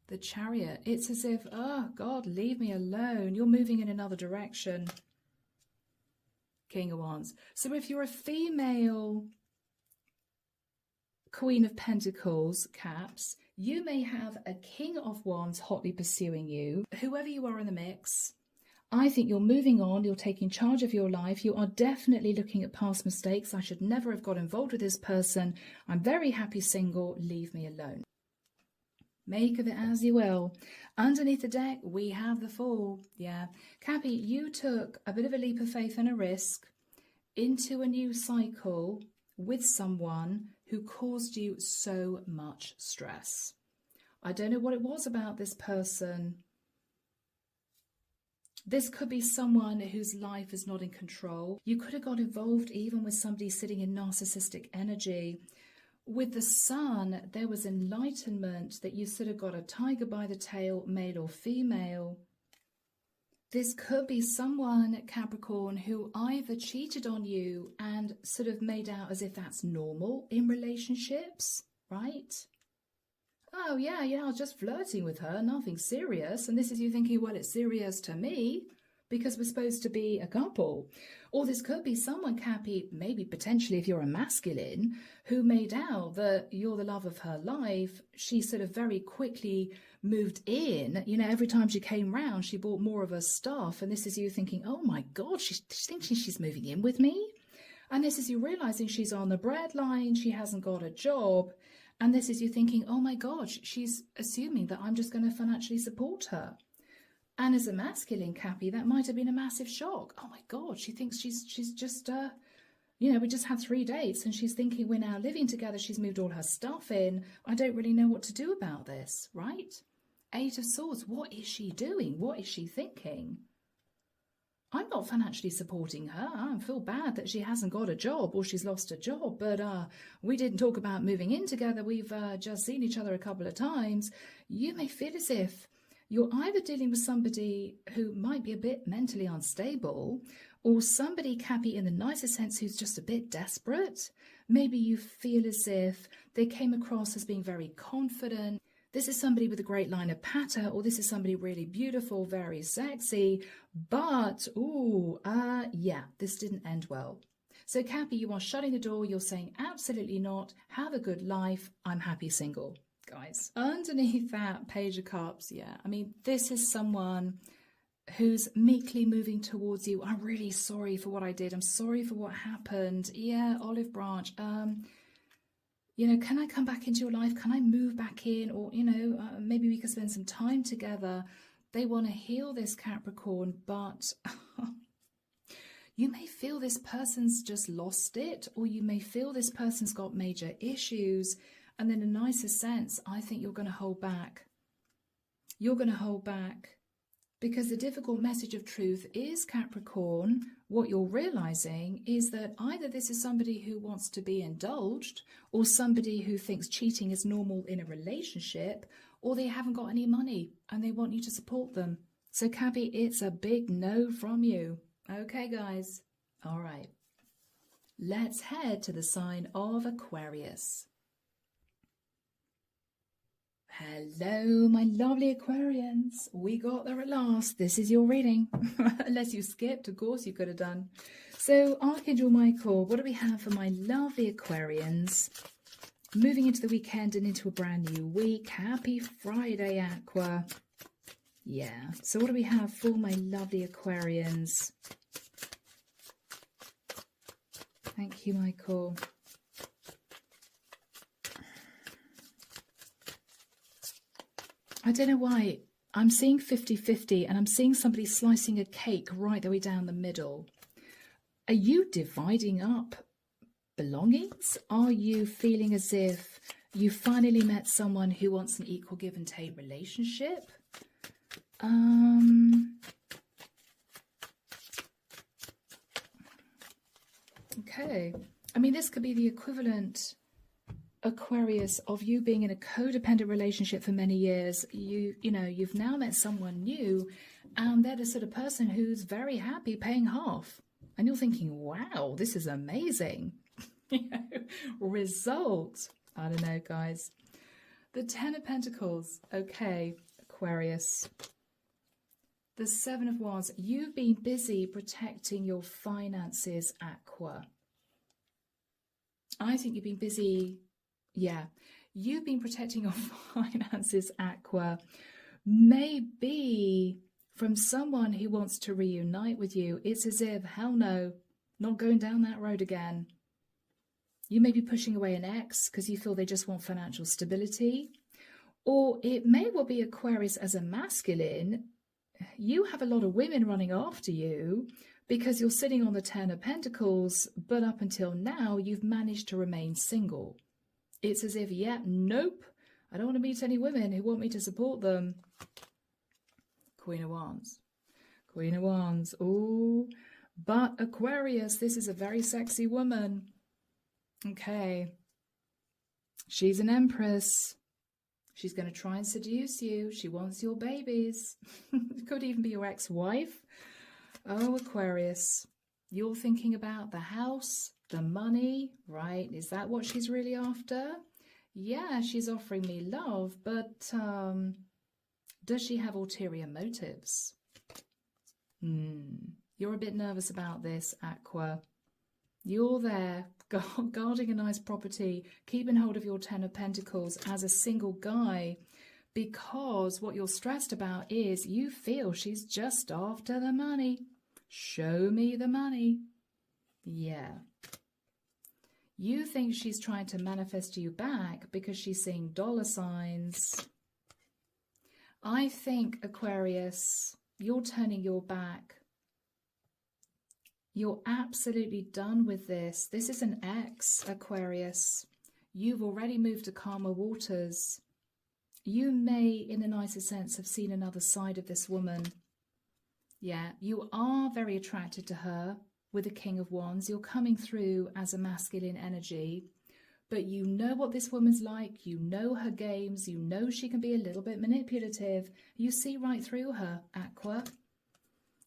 The Chariot. It's as if, oh, God, leave me alone. You're moving in another direction. King of Wands. So if you're a female Queen of Pentacles, Caps, you may have a King of Wands hotly pursuing you. Whoever you are in the mix, I think you're moving on. You're taking charge of your life. You are definitely looking at past mistakes. I should never have got involved with this person. I'm very happy single. Leave me alone. Make of it as you will. Underneath the deck, we have the Fool. Yeah. Cappy, you took a bit of a leap of faith and a risk into a new cycle with someone who caused you so much stress. I don't know what it was about this person. This could be someone whose life is not in control. You could have got involved even with somebody sitting in narcissistic energy. With the Sun, there was enlightenment that you sort of got a tiger by the tail, male or female. This could be someone, Capricorn, who either cheated on you and sort of made out as if that's normal in relationships, right? Oh, yeah, I was just flirting with her, nothing serious. And this is you thinking, well, it's serious to me because we're supposed to be a couple. Or this could be someone, Cappy, maybe potentially if you're a masculine, who made out that you're the love of her life. She sort of very quickly moved in. You know, every time she came round, she bought more of her stuff. And this is you thinking, oh my God, she's thinking she's moving in with me. And this is you realizing she's on the breadline. She hasn't got a job. And this is you thinking, oh my God, she's assuming that I'm just going to financially support her. And as a masculine, Cappy, that might have been a massive shock. Oh my God, she thinks she's just, you know, we just had 3 dates and she's thinking we're now living together. She's moved all her stuff in. I don't really know what to do about this, right? 8 of Swords, what is she doing? What is she thinking? I'm not financially supporting her. I feel bad that she hasn't got a job or she's lost a job, but we didn't talk about moving in together. We've just seen each other a couple of times. You may feel as if you're either dealing with somebody who might be a bit mentally unstable or somebody, Cappy, in the nicest sense, who's just a bit desperate. Maybe you feel as if they came across as being very confident. This is somebody with a great line of patter, or this is somebody really beautiful, very sexy, but, yeah, this didn't end well. So, Cappy, you are shutting the door. You're saying, absolutely not. Have a good life. I'm happy single, guys. Underneath that Page of Cups, yeah, I mean, this is someone who's meekly moving towards you. I'm really sorry for what I did. I'm sorry for what happened. Yeah, olive branch. You know, can I come back into your life? Can I move back in? Or, you know, maybe we could spend some time together. They want to heal this Capricorn, but you may feel this person's just lost it, or you may feel this person's got major issues. And in a nicer sense, I think you're going to hold back. You're going to hold back because the difficult message of truth is, Capricorn, what you're realizing is that either this is somebody who wants to be indulged, or somebody who thinks cheating is normal in a relationship, or they haven't got any money and they want you to support them. So Cappy, it's a big no from you. Okay, guys. All right. Let's head to the sign of Aquarius. Hello, my lovely Aquarians. We got there at last. This is your reading. Unless you skipped, of course you could have done. So, Archangel Michael, what do we have for my lovely Aquarians? Moving into the weekend and into a brand new week. Happy Friday, Aqua. Yeah. So what do we have for my lovely Aquarians? Thank you, Michael. I don't know why. I'm seeing 50-50 and I'm seeing somebody slicing a cake right the way down the middle. Are you dividing up belongings? Are you feeling as if you finally met someone who wants an equal give and take relationship? Okay. I mean, this could be the equivalent, Aquarius, of you being in a codependent relationship for many years. You know, you've now met someone new and they're the sort of person who's very happy paying half. And you're thinking, wow, this is amazing. Result. I don't know, guys. The Ten of Pentacles. Okay, Aquarius. The Seven of Wands. You've been busy protecting your finances, Aqua. I think you've been busy. Yeah, you've been protecting your finances, Aqua. Maybe from someone who wants to reunite with you. It's as if, hell no, not going down that road again. You may be pushing away an ex because you feel they just want financial stability. Or it may well be, Aquarius, as a masculine, you have a lot of women running after you because you're sitting on the Ten of Pentacles, but up until now, you've managed to remain single. It's as if, yeah, nope, I don't want to meet any women who want me to support them. Queen of Wands. Queen of Wands. Oh, but Aquarius, this is a very sexy woman. Okay. She's an empress. She's going to try and seduce you. She wants your babies. It could even be your ex-wife. Oh, Aquarius, you're thinking about the house, the money, right? Is that what she's really after? Yeah, she's offering me love, but does she have ulterior motives? You're a bit nervous about this, Aqua. You're there guarding a nice property, keeping hold of your Ten of Pentacles as a single guy, because what you're stressed about is you feel she's just after the money. Show me the money. Yeah. You think she's trying to manifest you back because she's seeing dollar signs. I think, Aquarius, you're turning your back. You're absolutely done with this. This is an ex, Aquarius. You've already moved to calmer waters. You may, in a nicer sense, have seen another side of this woman. Yeah, you are very attracted to her with the King of Wands. You're coming through as a masculine energy, but you know what this woman's like. You know her games. You know she can be a little bit manipulative. You see right through her, Aqua.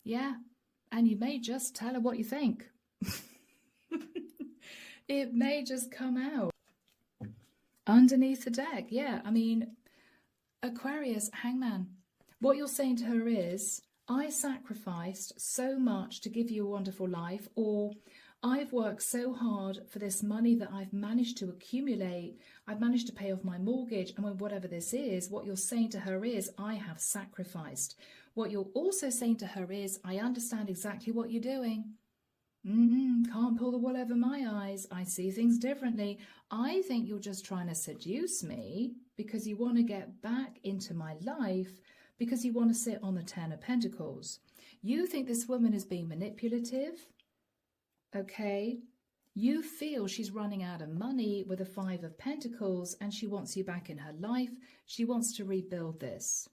Yeah. And you may just tell her what you think. It may just come out underneath the deck. Yeah, I mean, Aquarius, Hangman. What you're saying to her is, I sacrificed so much to give you a wonderful life, or I've worked so hard for this money that I've managed to accumulate. I've managed to pay off my mortgage. And whatever this is, what you're saying to her is, I have sacrificed. What you're also saying to her is, I understand exactly what you're doing. Can't pull the wool over my eyes. I see things differently. I think you're just trying to seduce me because you want to get back into my life, because you want to sit on the Ten of Pentacles. You think this woman is being manipulative, okay? You feel she's running out of money with a Five of Pentacles and she wants you back in her life. She wants to rebuild this.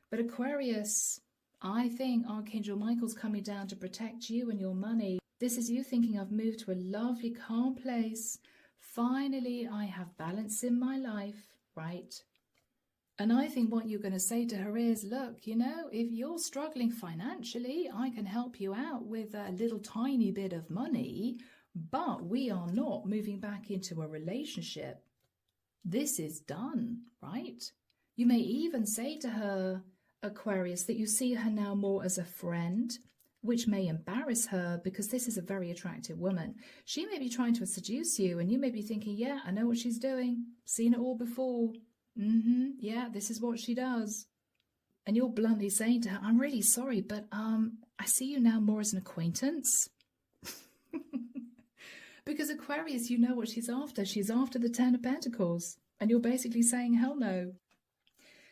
But Aquarius, I think Archangel Michael's coming down to protect you and your money. This is you thinking, I've moved to a lovely, calm place. Finally, I have balance in my life, right? And I think what you're going to say to her is, look, you know, if you're struggling financially, I can help you out with a little tiny bit of money, but we are not moving back into a relationship. This is done, right? You may even say to her, Aquarius, that you see her now more as a friend, which may embarrass her because this is a very attractive woman. She may be trying to seduce you and you may be thinking, yeah, I know what she's doing. Seen it all before. Yeah, this is what she does. And you're bluntly saying to her, I'm really sorry, but I see you now more as an acquaintance. Because Aquarius, you know what she's after. She's after the Ten of Pentacles. And you're basically saying, hell no.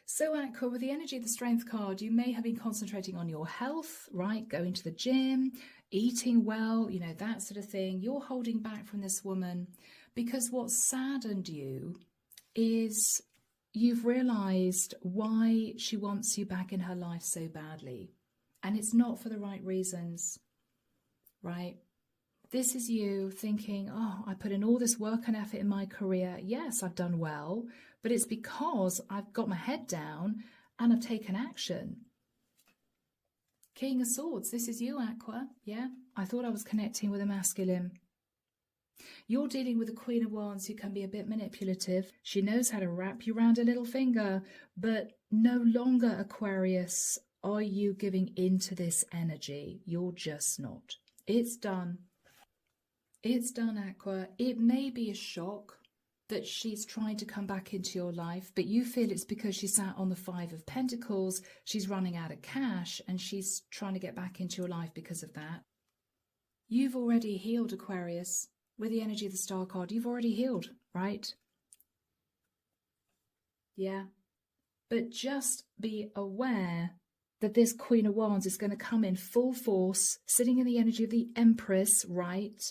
So Aqua, with the energy of the Strength card, you may have been concentrating on your health, right? Going to the gym, eating well, you know, that sort of thing. You're holding back from this woman because what saddened you is you've realized why she wants you back in her life so badly. And it's not for the right reasons, right? This is you thinking, oh, I put in all this work and effort in my career. Yes, I've done well, but it's because I've got my head down and I've taken action. King of Swords, this is you, Aqua. Yeah, I thought I was connecting with a masculine. You're dealing with a Queen of Wands who can be a bit manipulative. She knows how to wrap you around a little finger, but no longer, Aquarius, are you giving into this energy. You're just not. It's done. It's done, Aqua. It may be a shock that she's trying to come back into your life, but you feel it's because she sat on the Five of Pentacles, she's running out of cash, and she's trying to get back into your life because of that. You've already healed, Aquarius. With the energy of the Star card, you've already healed, right? Yeah. But just be aware that this Queen of Wands is going to come in full force, sitting in the energy of the Empress, right?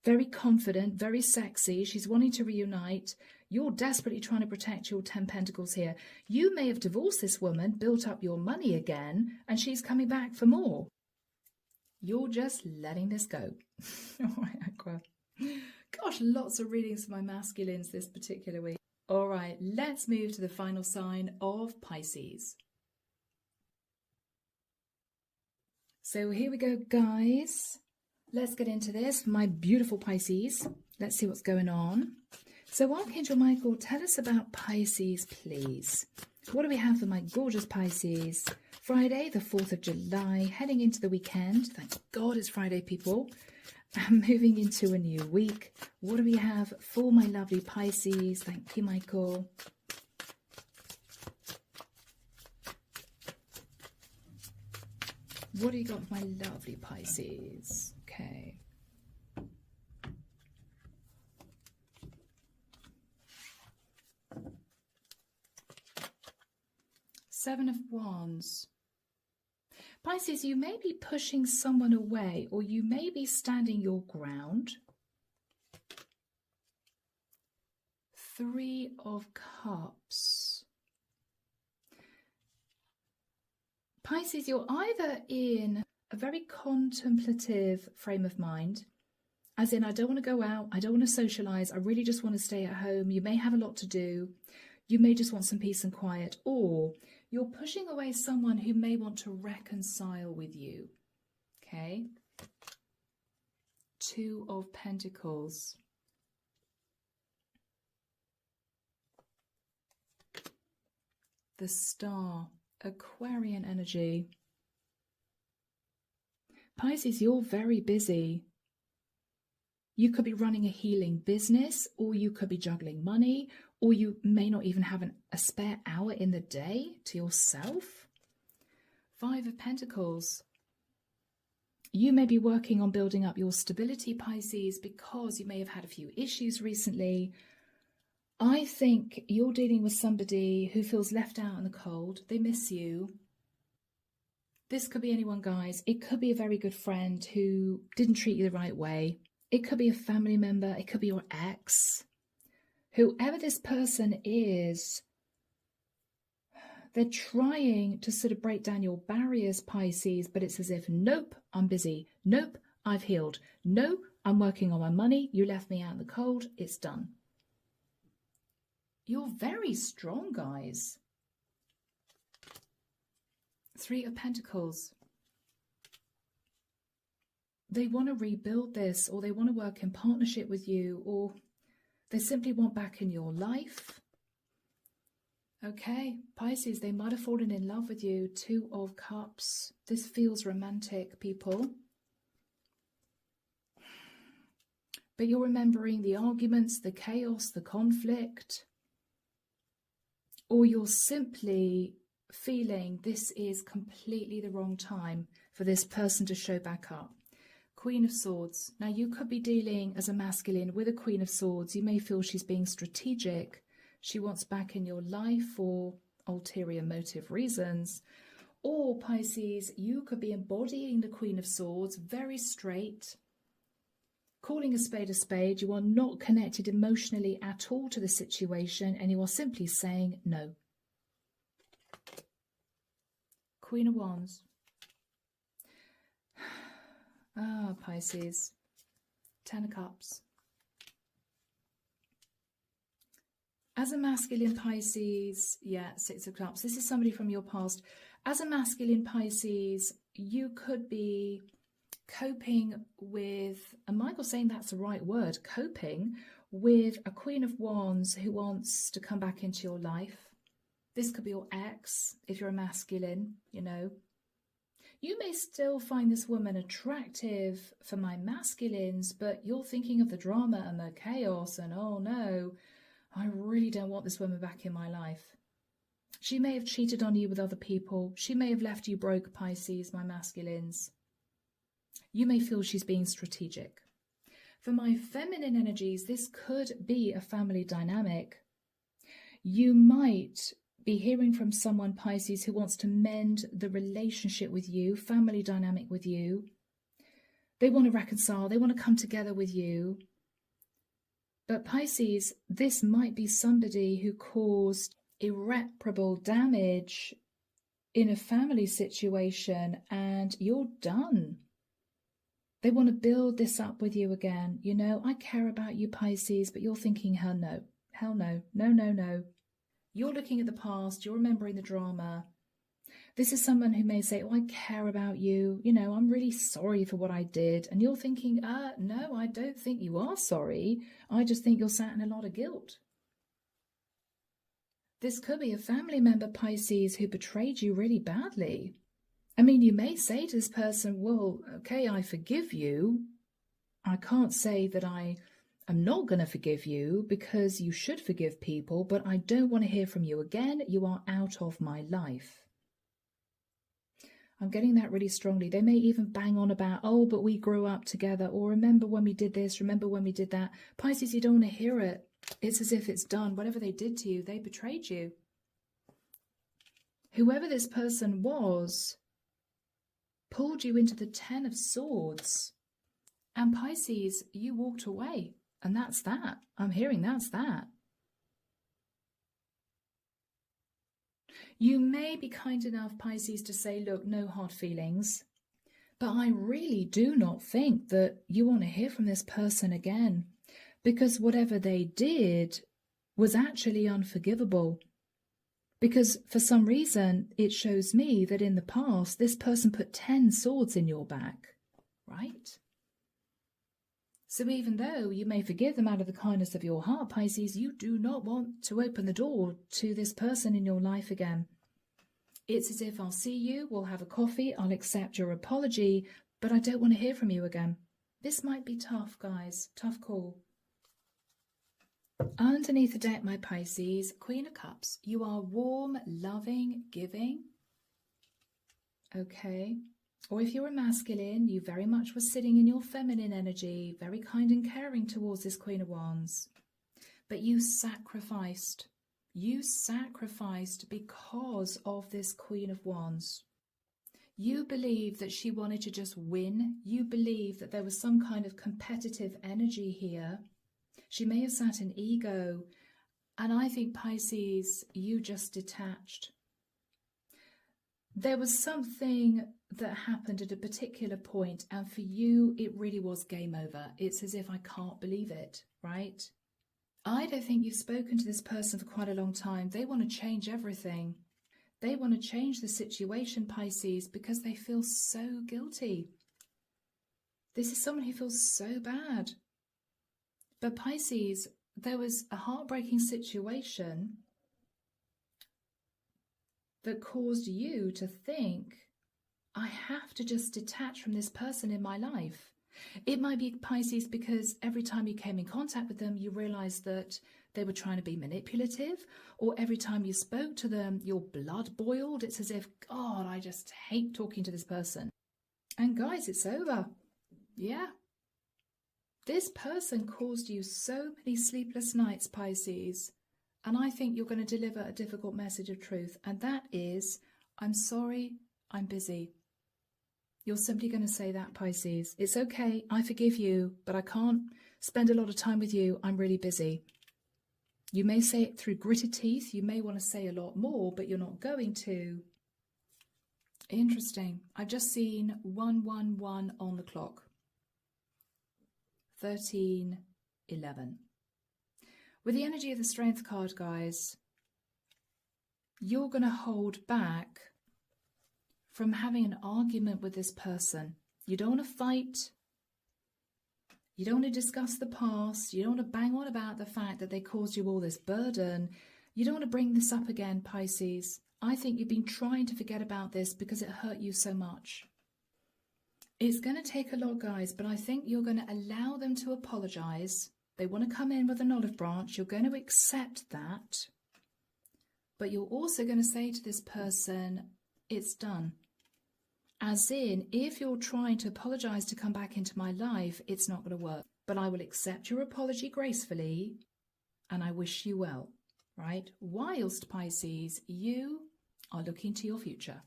Very confident, very sexy. She's wanting to reunite. You're desperately trying to protect your 10 Pentacles here. You may have divorced this woman, built up your money again, and she's coming back for more. You're just letting this go. All right, Aqua. Gosh, lots of readings for my masculines this particular week. All right, let's move to the final sign of Pisces. So here we go, guys. Let's get into this. My beautiful Pisces. Let's see what's going on. So Archangel Michael, tell us about Pisces, please. What do we have for my gorgeous Pisces? Friday, the 4th of July, heading into the weekend. Thank God it's Friday, people. I'm moving into a new week. What do we have for my lovely Pisces? Thank you, Michael. What do you got for my lovely Pisces? Okay. Seven of Wands. Pisces, you may be pushing someone away or you may be standing your ground. Three of Cups. Pisces, you're either in a very contemplative frame of mind, as in, I don't want to go out, I don't want to socialize, I really just want to stay at home. You may have a lot to do. You may just want some peace and quiet, or you're pushing away someone who may want to reconcile with you. Okay? Two of Pentacles. The Star. Aquarian energy. Pisces, you're very busy. You could be running a healing business, or you could be juggling money, or you may not even have a spare hour in the day to yourself. Five of Pentacles. You may be working on building up your stability, Pisces, because you may have had a few issues recently. I think you're dealing with somebody who feels left out in the cold. They miss you. This could be anyone, guys. It could be a very good friend who didn't treat you the right way. It could be a family member. It could be your ex. Whoever this person is, they're trying to sort of break down your barriers, Pisces, but it's as if, nope, I'm busy. Nope, I've healed. No, I'm working on my money. You left me out in the cold. It's done. You're very strong, guys. 3 of Pentacles. They want to rebuild this, or they want to work in partnership with you, or they simply want back in your life. Okay, Pisces, they might have fallen in love with you. 2 of Cups. This feels romantic, people. But you're remembering the arguments, the chaos, the conflict. Or you're simply feeling this is completely the wrong time for this person to show back up. Queen of Swords. Now, you could be dealing as a masculine with a Queen of Swords. You may feel she's being strategic. She wants back in your life for ulterior motive reasons. Or, Pisces, you could be embodying the Queen of Swords, very straight, calling a spade. You are not connected emotionally at all to the situation, and you are simply saying no. Queen of Wands. Ah, Pisces. 10 of Cups. As a masculine, Pisces, yeah, 6 of Cups. This is somebody from your past. As a masculine, Pisces, you could be coping with, and Michael's saying that's the right word, coping with a Queen of Wands who wants to come back into your life. This could be your ex, if you're a masculine, you know. You may still find this woman attractive for my masculines, but you're thinking of the drama and the chaos and, oh no, I really don't want this woman back in my life. She may have cheated on you with other people. She may have left you broke, Pisces, my masculines. You may feel she's being strategic. For my feminine energies, this could be a family dynamic. You might be hearing from someone, Pisces, who wants to mend the relationship with you, family dynamic with you. They want to reconcile. They want to come together with you. But Pisces, this might be somebody who caused irreparable damage in a family situation and you're done. They want to build this up with you again. You know, I care about you, Pisces, but you're thinking, hell no, no. You're looking at the past, you're remembering the drama. This is someone who may say, oh, I care about you. You know, I'm really sorry for what I did. And you're thinking, no, I don't think you are sorry. I just think you're sat in a lot of guilt. This could be a family member, Pisces, who betrayed you really badly. I mean, you may say to this person, well, okay, I forgive you. I can't say that I'm not going to forgive you because you should forgive people, but I don't want to hear from you again. You are out of my life. I'm getting that really strongly. They may even bang on about, oh, but we grew up together, or remember when we did this, remember when we did that. Pisces, you don't want to hear it. It's as if it's done. Whatever they did to you, they betrayed you. Whoever this person was pulled you into the 10 of Swords. And Pisces, you walked away. And that's that. I'm hearing that's that. You may be kind enough, Pisces, to say, look, no hard feelings. But I really do not think that you want to hear from this person again. Because whatever they did was actually unforgivable. Because for some reason, it shows me that in the past, this person put 10 swords in your back. Right? So even though you may forgive them out of the kindness of your heart, Pisces, you do not want to open the door to this person in your life again. It's as if I'll see you, we'll have a coffee, I'll accept your apology, but I don't want to hear from you again. This might be tough, guys. Tough call. Underneath the deck, my Pisces, Queen of Cups. You are warm, loving, giving. Okay. Or if you're a masculine, you very much were sitting in your feminine energy, very kind and caring towards this Queen of Wands. But you sacrificed. You sacrificed because of this Queen of Wands. You believe that she wanted to just win. You believe that there was some kind of competitive energy here. She may have sat in ego. And I think, Pisces, you just detached. There was something that happened at a particular point, and for you, it really was game over. It's as if I can't believe it, right? I don't think you've spoken to this person for quite a long time. They want to change everything. They want to change the situation, Pisces, because they feel so guilty. This is someone who feels so bad. But Pisces, there was a heartbreaking situation that caused you to think, I have to just detach from this person in my life. It might be, Pisces, because every time you came in contact with them, you realized that they were trying to be manipulative, or every time you spoke to them, your blood boiled. It's as if, God, I just hate talking to this person. And guys, it's over. Yeah. This person caused you so many sleepless nights, Pisces. And I think you're going to deliver a difficult message of truth. And that is, I'm sorry, I'm busy. You're simply going to say that, Pisces. It's okay, I forgive you, but I can't spend a lot of time with you. I'm really busy. You may say it through gritted teeth. You may want to say a lot more, but you're not going to. Interesting. I've just seen 111 on the clock. 1311. With the energy of the Strength card, guys, you're going to hold back from having an argument with this person. You don't want to fight. You don't want to discuss the past. You don't want to bang on about the fact that they caused you all this burden. You don't want to bring this up again, Pisces. I think you've been trying to forget about this because it hurt you so much. It's going to take a lot, guys, but I think you're going to allow them to apologize. They want to come in with an olive branch. You're going to accept that. But you're also going to say to this person, it's done. As in, if you're trying to apologize to come back into my life, it's not going to work. But I will accept your apology gracefully, and I wish you well, right? Whilst, Pisces, you are looking to your future.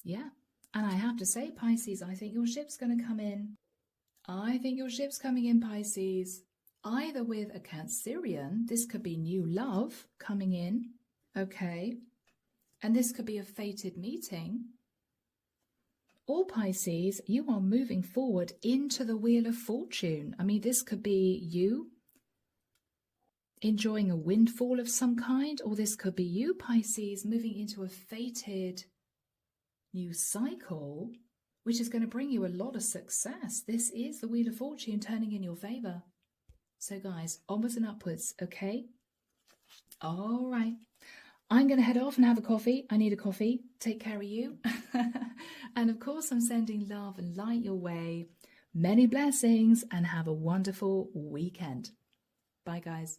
Yeah. And I have to say, Pisces, I think your ship's going to come in. I think your ship's coming in, Pisces. Either with a Cancerian, this could be new love coming in, okay? And this could be a fated meeting. Or, Pisces, you are moving forward into the Wheel of Fortune. I mean, this could be you enjoying a windfall of some kind, or this could be you, Pisces, moving into a fated new cycle, which is going to bring you a lot of success. This is the Wheel of Fortune turning in your favor. So, guys, onwards and upwards, okay? All right. I'm going to head off and have a coffee. I need a coffee. Take care of you. And, of course, I'm sending love and light your way. Many blessings and have a wonderful weekend. Bye, guys.